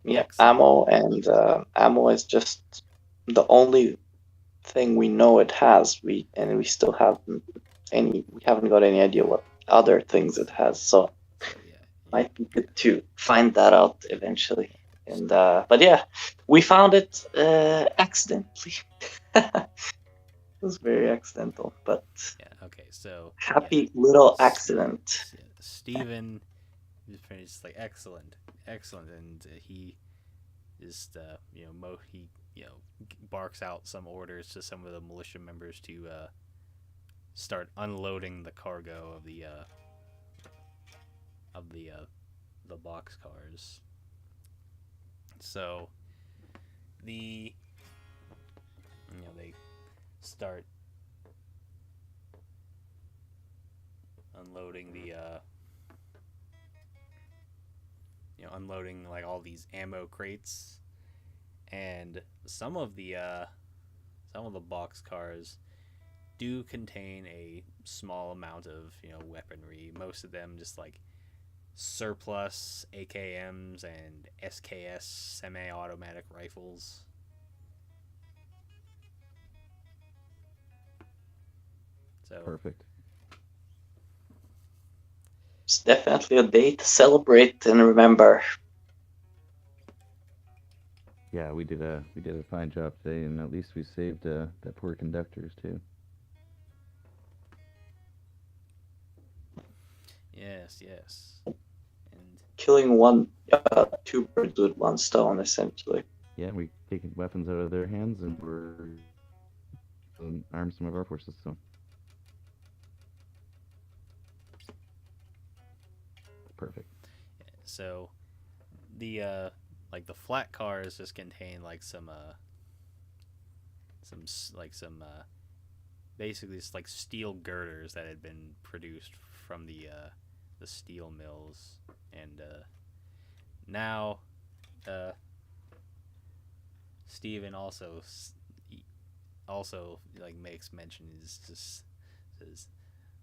Yeah, Excellent. ammo is just the only thing we know it has. We still haven't got any idea what other things it has. So Yeah. might be good to find that out eventually. And but yeah, we found it accidentally. It was very accidental, but Yeah. Okay. So happy little yeah, accident. Steven is like excellent, excellent, and he just he barks out some orders to some of the militia members to start unloading the cargo of the box cars. So they start unloading unloading like all these ammo crates, and some of the box cars do contain a small amount of weaponry. Most of them just like surplus AKMs and SKS semi-automatic rifles. So Perfect. definitely a day to celebrate and remember. Yeah, we did a fine job today, and at least we saved that poor conductors too. Yes, yes. And Killing two birds with one stone, essentially. Yeah, we taken weapons out of their hands, and we're armed some of our forces. So perfect. so the like the flat cars just contain like some basically it's like steel girders that had been produced from the steel mills, and now Steven also like makes mention is just says,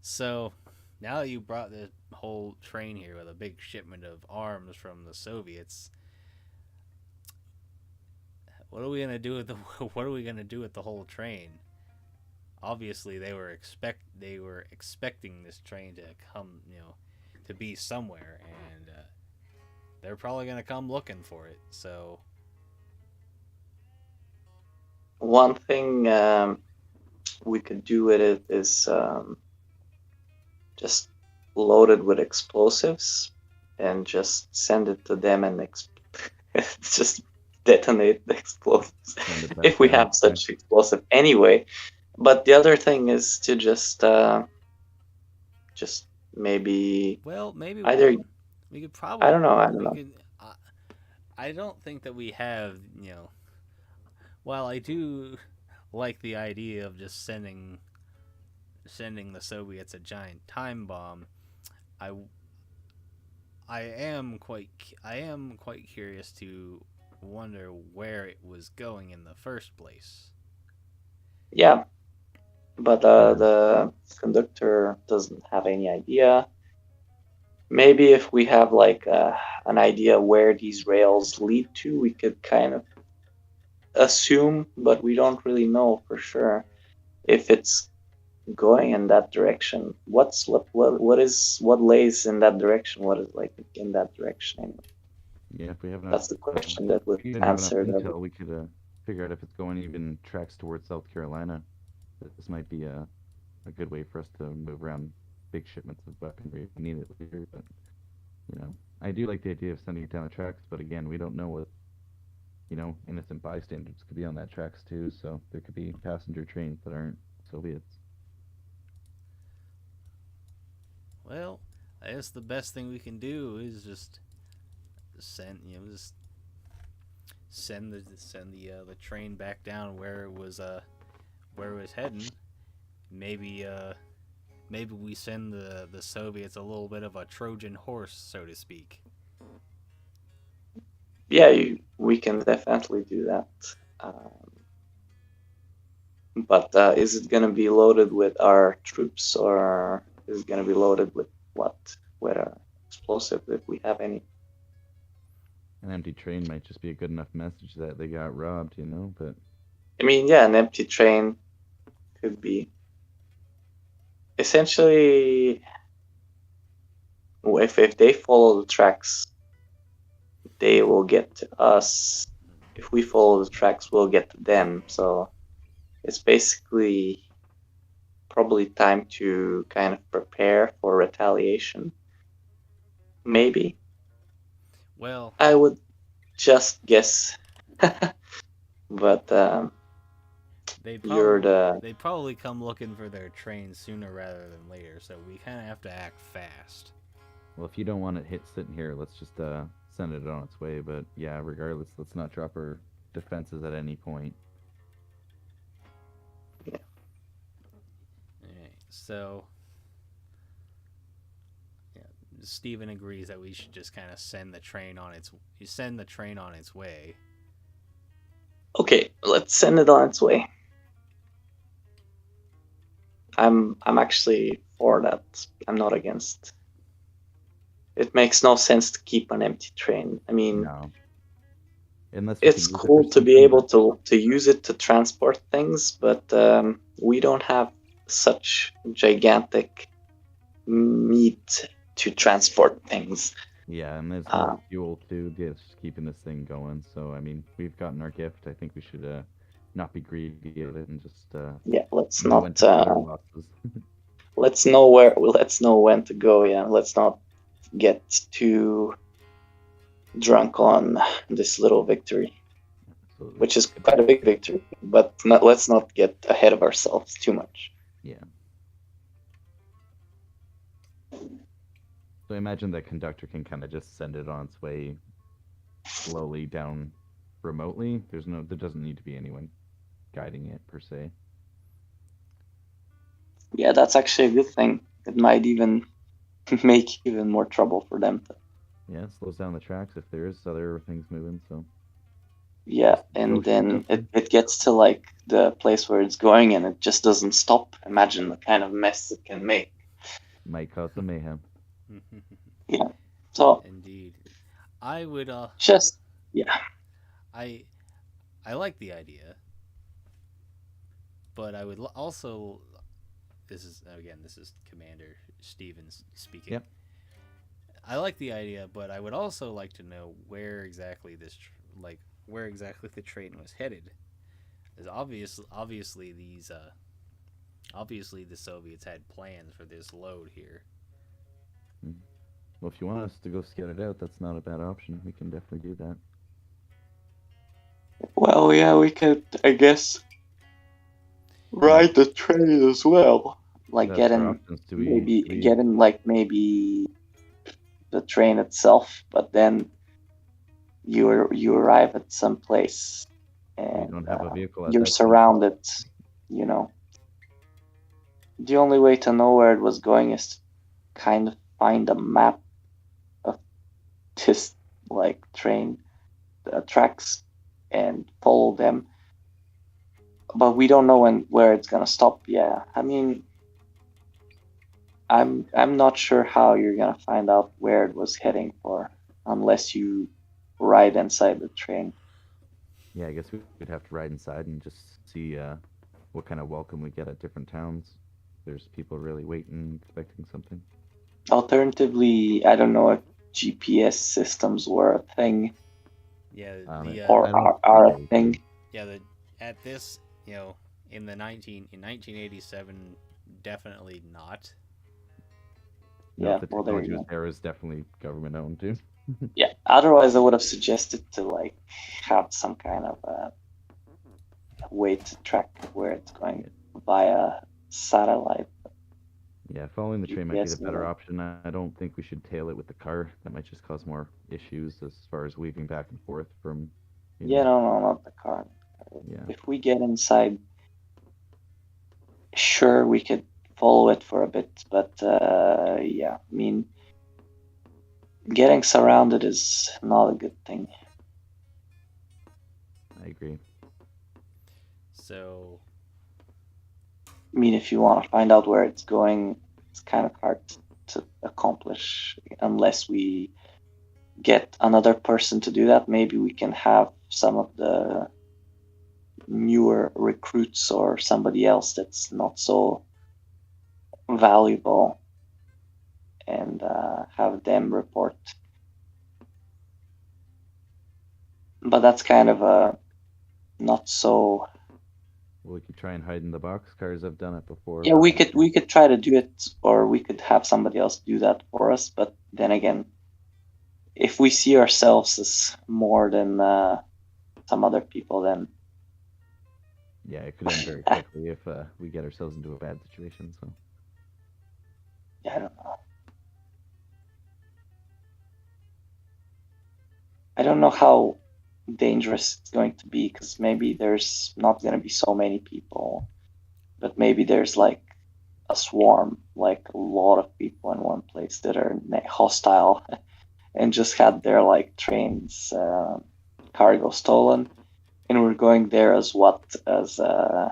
so now that you brought the whole train here with a big shipment of arms from the Soviets, what are we gonna do with the whole train? Obviously, they were expecting this train to come, to be somewhere, and they're probably gonna come looking for it. So one thing we could do with it is just load it with explosives and just send it to them and just detonate the explosives if we have such explosive anyway. But the other thing is to just maybe either we could probably I don't know. I don't think that we have, while I do like the idea of just sending the Soviets a giant time bomb, I am quite curious to wonder where it was going in the first place. Yeah, but the conductor doesn't have any idea. Maybe if we have like an idea where these rails lead to, we could kind of assume, but we don't really know for sure if it's going in that direction. What lays in that direction? What is like in that direction anyway? Yeah, if we have enough, that's the question that would answer that. We could figure out if it's going even tracks towards South Carolina. This might be a good way for us to move around big shipments of weaponry if we need it later. But I do like the idea of sending it down the tracks. But again, we don't know what innocent bystanders could be on that tracks too. So there could be passenger trains that aren't Soviets. Well, I guess the best thing we can do is just send the train back down where it was heading. Maybe we send the Soviets a little bit of a Trojan horse, so to speak. Yeah, we can definitely do that. But is it going to be loaded with our troops, or is it going to be loaded with what? With explosive, if we have any? An empty train might just be a good enough message that they got robbed, but... I mean, yeah, an empty train could be... Essentially, if they follow the tracks, they will get to us. If we follow the tracks, we'll get to them. So it's basically probably time to kind of prepare for retaliation. Maybe. Well, I would just guess. But they probably come looking for their train sooner rather than later, so we kind of have to act fast. Well, if you don't want it sitting here, let's just send it on its way. But yeah, regardless, let's not drop our defenses at any point. Yeah. Alright, so Steven agrees that we should just kind of send the train on its way. Okay, let's send it on its way. I'm actually for that. I'm not against. It makes no sense to keep an empty train. I mean, no. Unless it's cool to be able to use it to transport things, but we don't have such gigantic meat to transport things. Yeah, and there's more fuel too, just keeping this thing going. So I mean, we've gotten our gift. I think we should not be greedy at it and just Yeah, let's know when not to cut our losses. let's know when to go. Yeah, let's not get too drunk on this little victory, Absolutely. which is quite a big victory. But let's not get ahead of ourselves too much. Yeah. So I imagine the conductor can kind of just send it on its way slowly down remotely. There doesn't need to be anyone guiding it per se. Yeah, that's actually a good thing. It might even make even more trouble for them. Yeah, it slows down the tracks if there is other things moving. So Yeah, Just and go then shoot it gets to like the place where it's going and it just doesn't stop. Imagine the kind of mess it can make. might cause some mayhem. Yeah. So Indeed. I would just yeah. I like the idea, but I would also, this is Commander Stevens speaking. Yep. I like the idea, but I would also like to know where exactly where exactly the train was headed. Because obviously the Soviets had plans for this load here. Well, if you want us to go scout it out, that's not a bad option. We can definitely do that. Well, yeah, we could, I guess, ride the train as well. Like That's get our in, options. get in like maybe the train itself, but then you arrive at some place and don't have a vehicle at you're that point. surrounded. You know, the only way to know where it was going is to kind of find a map of this like train tracks and follow them. But we don't know where it's gonna stop. Yeah, I mean, I'm not sure how you're gonna find out where it was heading for unless you ride inside the train. Yeah, I guess we'd have to ride inside and just see what kind of welcome we get at different towns. There's people really waiting, expecting something. Alternatively, I don't know if GPS systems were a thing Yeah, or are a thing. Yeah, at this, in 1987, definitely not. No, Yeah, the well, there technology you was go. there is definitely government owned too. Yeah, otherwise I would have suggested to like have some kind of way to track where it's going via satellite. Yeah, following the train might be the GPS better will- option. I don't think we should tail it with the car. That might just cause more issues as far as weaving back and forth from. Yeah, no, not the car. Yeah. If we get inside, sure, we could follow it for a bit, but yeah, I mean, getting surrounded is not a good thing. I agree. So, I mean, if you want to find out where it's going, it's kind of hard to accomplish unless we get another person to do that. Maybe we can have some of the newer recruits or somebody else that's not so valuable and have them report. But that's kind of a not so. Well, we could try and hide in the boxcars. I've done it before. Yeah, we could try to do it, or we could have somebody else do that for us. But then again, if we see ourselves as more than some other people, then Yeah, it could end very quickly if we get ourselves into a bad situation. So. yeah, I don't know. I don't know how dangerous it's going to be because maybe there's not going to be so many people, but maybe there's like a swarm, like a lot of people in one place that are hostile and just had their like trains cargo stolen, and we're going there as what as I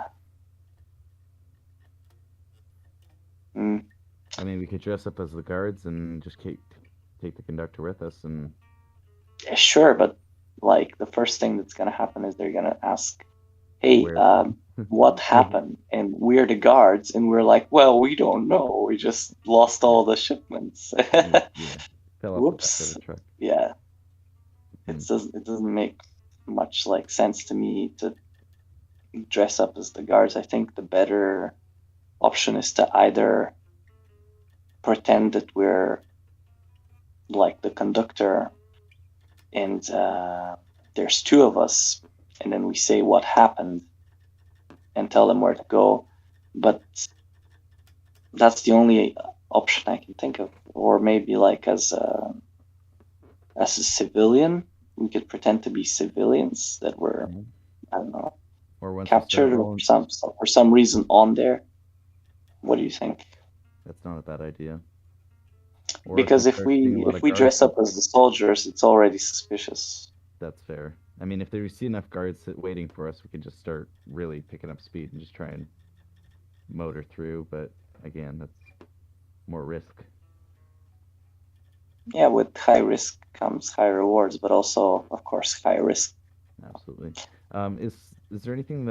mean, we could dress up as the guards and just take the conductor with us, and yeah, sure, but like the first thing that's gonna happen is they're gonna ask, "Hey, Where- what happened, and we're the guards, and we're like, well, we don't know. We just lost all the shipments. Yeah. Fell off the back of Whoops. the truck. Yeah, Hmm. it doesn't make much like sense to me to dress up as the guards. I think the better option is to either pretend that we're like the conductor and there's two of us, and then we say what happened and tell them where to go. But that's the only option I can think of. Or maybe like as a civilian, we could pretend to be civilians that were, Yeah. I don't know, Or once we start captured or rolling, for some reason on there. What do you think? that's not a bad idea. Or Because if we start seeing a lot if of we guards, dress up as the soldiers, it's already suspicious. that's fair. I mean, if they see enough guards waiting for us, we can just start really picking up speed and just try and motor through. But again, that's more risk. Yeah, with high risk comes high rewards, but also, of course, high risk. Absolutely. Is there anything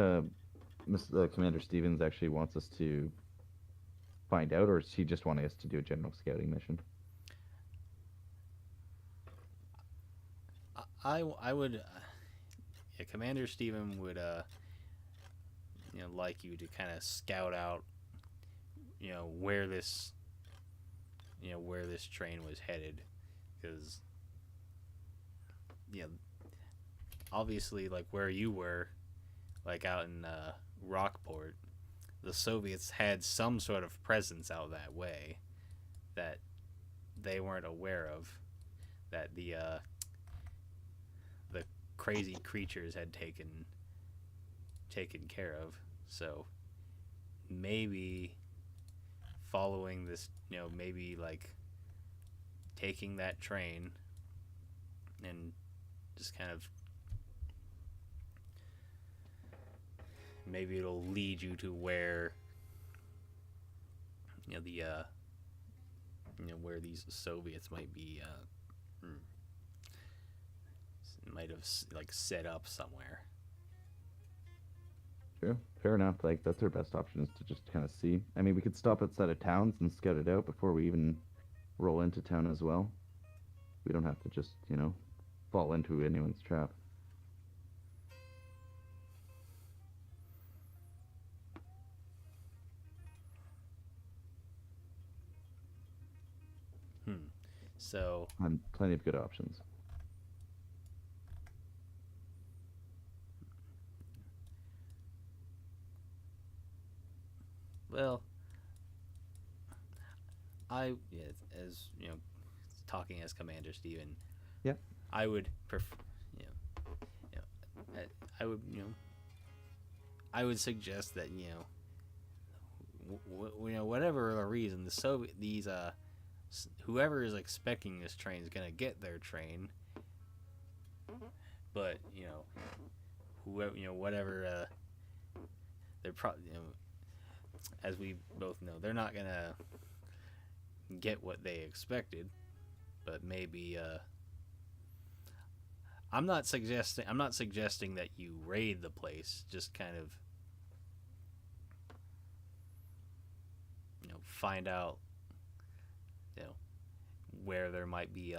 Commander Stevens actually wants us to find out, or is he just wanting us to do a general scouting mission? I would, yeah, Commander Steven would, like you to kind of scout out, where this, where this train was headed, because, obviously, like where you were, like out in Rockport, the Soviets had some sort of presence out that way that they weren't aware of, that the crazy creatures had taken care of. So maybe following this, maybe like taking that train and just kind of, maybe it'll lead you to where, the where these Soviets might be, might have like set up somewhere. Sure, fair enough. Like that's our best option is to just kind of see. I mean, we could stop outside of towns and scout it out before we even roll into town as well. We don't have to just, fall into anyone's trap. So Plenty of good options. well, as talking as Commander Steven, Yeah. I would prefer, you know, you know, I would, I would suggest that whatever the reason, whoever is expecting this train is gonna get their train, but whoever, whatever, they're probably, as we both know, they're not gonna get what they expected, but maybe I'm not suggesting that you raid the place. Just kind of find out where there might be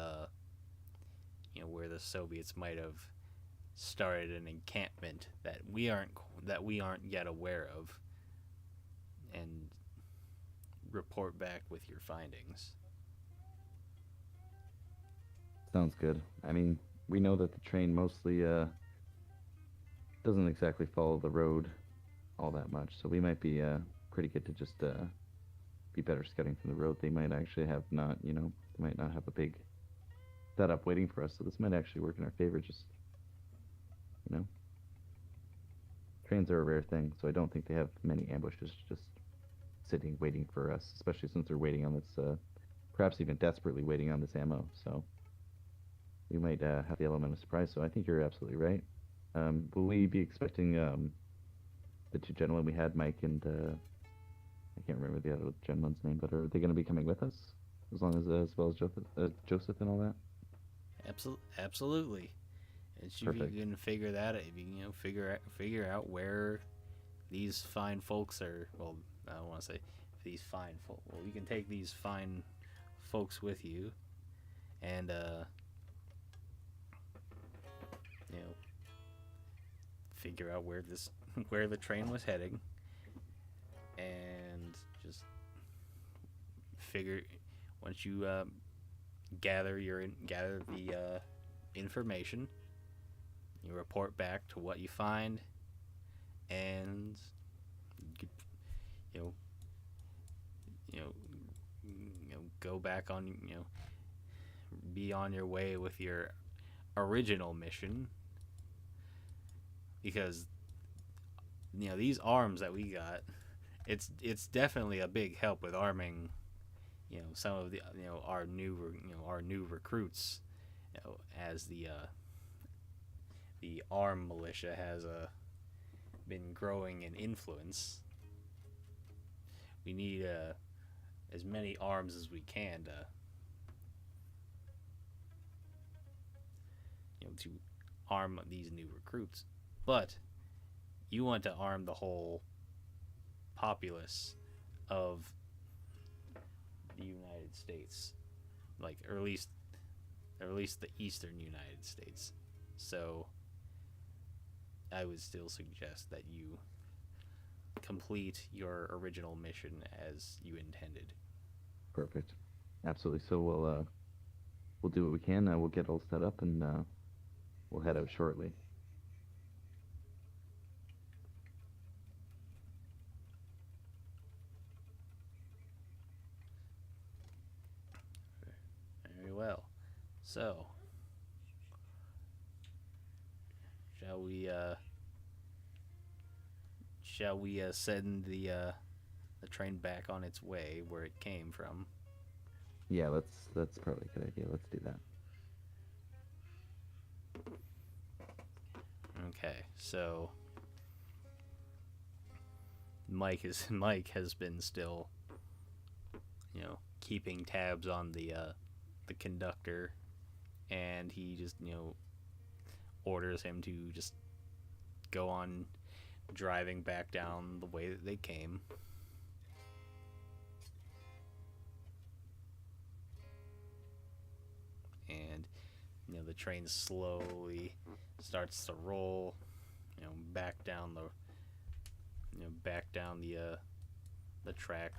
where the Soviets might have started an encampment that we aren't yet aware of, and report back with your findings. Sounds good. I mean, we know that the train mostly doesn't exactly follow the road all that much, so we might be pretty good to just be better scouting from the road. They might actually have not, they might not have a big setup waiting for us, so this might actually work in our favor. Just, trains are a rare thing, so I don't think they have many ambushes just sitting waiting for us, especially since they're waiting on this, perhaps even desperately waiting on this ammo. So we might have the element of surprise. So I think you're absolutely right. Will we be expecting the two gentlemen we had, Mike and I can't remember the other gentleman's name, but are they going to be coming with us as well as Joseph and all that? Absolutely. If you Perfect. can figure that, if you figure out where these fine folks are, well, I don't want to say these fine folk. Well, you can take these fine folks with you, and you know, figure out where this where the train was heading, and just figure once you gather the information, you report back to what you find, and you know go back on, be on your way with your original mission, because these arms that we got, it's definitely a big help with arming some of the our new recruits, as the arm militia has been growing in influence. We need as many arms as we can to arm these new recruits. But you want to arm the whole populace of the United States, or at least the eastern United States. So I would still suggest that you complete your original mission as you intended. Perfect. Absolutely. So we'll do what we can. We'll get all set up, and we'll head out shortly. Very well. So, shall we send the train back on its way where it came from? Yeah, that's probably a good idea. Let's do that. Okay, so Mike has been still, keeping tabs on the conductor, and he just orders him to just go on driving back down the way that they came. And the train slowly starts to roll, back down the track,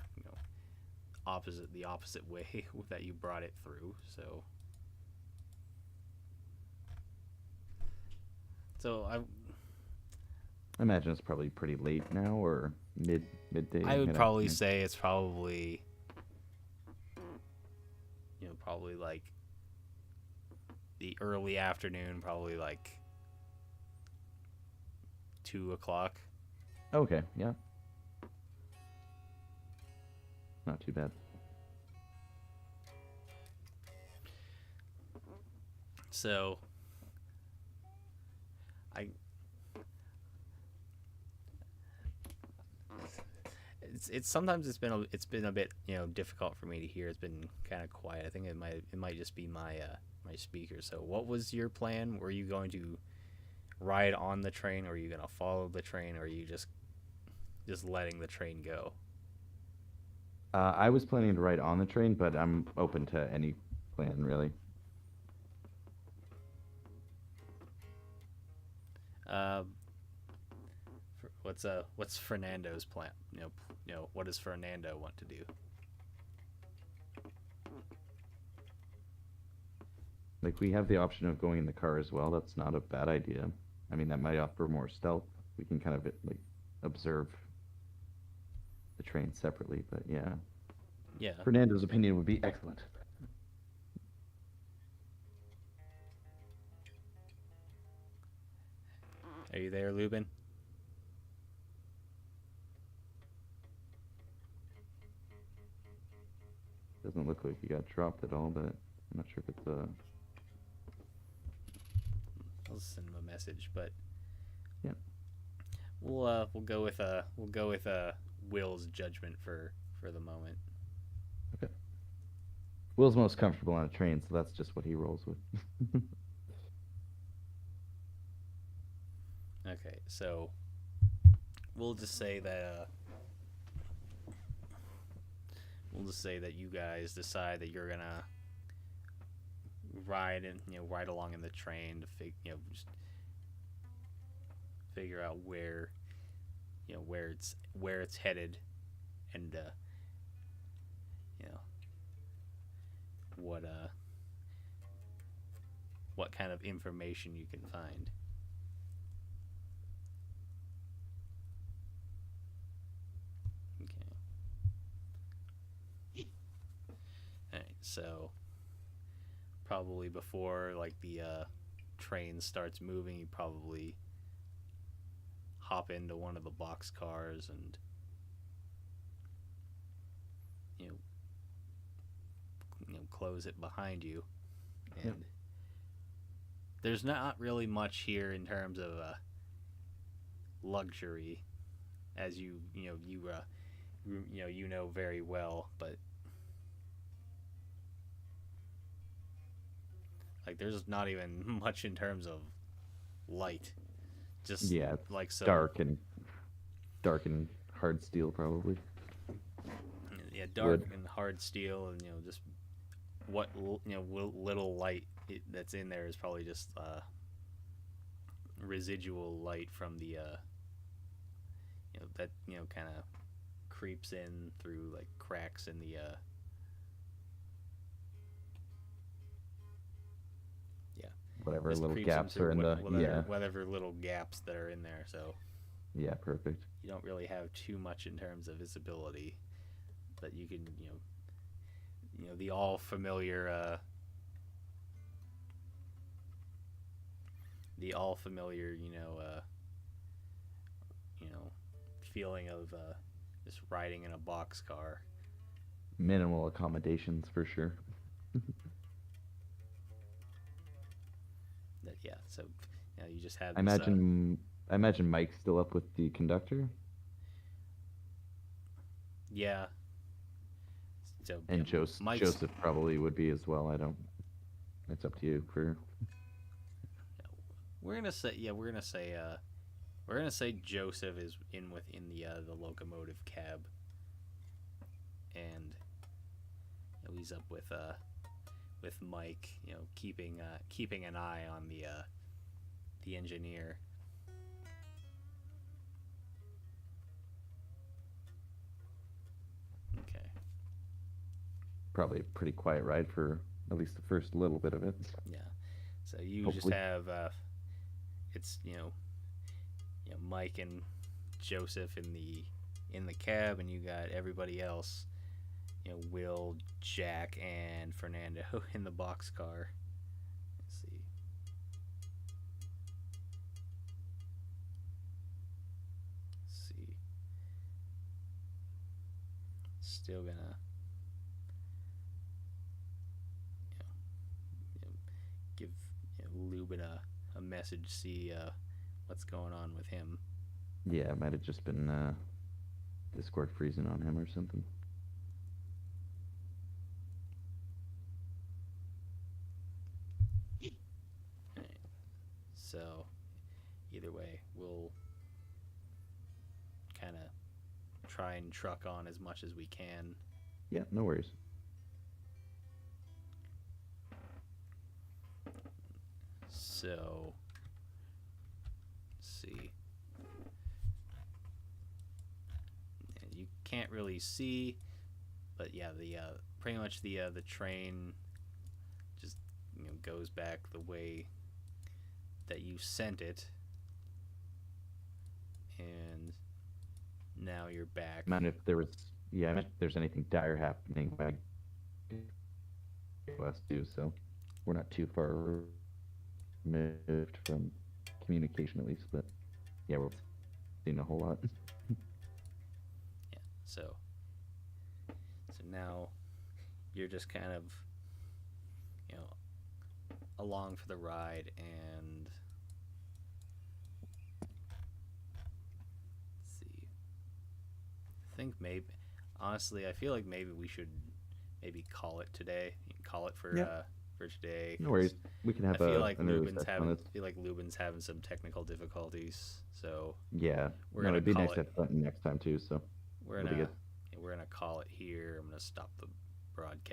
the opposite way that you brought it through. So I imagine it's probably pretty late now, or midday. I would probably say it's probably probably like the early afternoon, probably like 2:00. Okay, yeah. Not too bad. So it's sometimes it's been a bit difficult for me to hear. It's been kind of quiet. I think it might just be my my speaker. So what was your plan? Were you going to ride on the train, or are you going to follow the train, or are you just letting the train go? I was planning to ride on the train, but I'm open to any plan, really. What's Fernando's plan? What does Fernando want to do? Like, we have the option of going in the car as well. That's not a bad idea. I mean, that might offer more stealth. We can kind of like observe the train separately, but yeah. Yeah. Fernando's opinion would be excellent. Are you there, Lubin? Doesn't look like he got dropped at all, but I'm not sure if it's I'll send him a message, but yeah. We'll go with Will's judgment for the moment. Okay. Will's most comfortable on a train, so that's just what he rolls with. Okay, so we'll just say that you guys decide that you're gonna ride along in the train to just figure out where it's headed, and you know what kind of information you can find. Okay. All right. So probably before like the train starts moving, you probably hop into one of the box cars and close it behind you. And Yep. there's not really much here in terms of luxury, as you very well, but like there's not even much in terms of light. Just Yeah, it's like so dark and hard steel probably. Yeah, dark Wood. and hard steel, and just what little light that's in there is probably just residual light from the that kind of creeps in through like cracks in the Whatever just little creeps in gaps through are in the whatever little gaps that are in there. So yeah, perfect. you don't really have too much in terms of visibility, but you can the all familiar feeling of just riding in a boxcar. Minimal accommodations for sure. That so you just have I this, imagine Mike's still up with the conductor, yeah. So and Mike's, Joseph probably would be as well. I don't. It's up to you for. we're gonna say Joseph is within the locomotive cab, and he's up with Mike, keeping an eye on the engineer. Okay. Probably a pretty quiet ride for at least the first little bit of it. Yeah. So you Hopefully. just have it's Mike and Joseph in the cab, and you got everybody else, Will, Jack, and Fernando in the boxcar. Let's see. Still gonna give Lubin a message, see what's going on with him. Yeah, it might have just been Discord freezing on him or something. Right. So either way, we'll kind of try and truck on as much as we can. Yeah, no worries. So let's see. You can't really see, but yeah, the pretty much the train just goes back the way that you sent it, and now you're back. Man, if there was, if there's anything dire happening by us too, so we're not too far removed from communication at least, but yeah, we're seeing a whole lot. Yeah. So now you're just kind of along for the ride, and let's see. I think honestly, I feel like maybe we should call it today. Call it for for today. No worries. We can I have feel like an early Lubin's session on having this. having some technical difficulties, so Yeah. we're No, gonna it'd be call nice to it. have Clinton next time too. So We're it'll be gonna good. we're gonna call it here. I'm gonna stop the broadcast.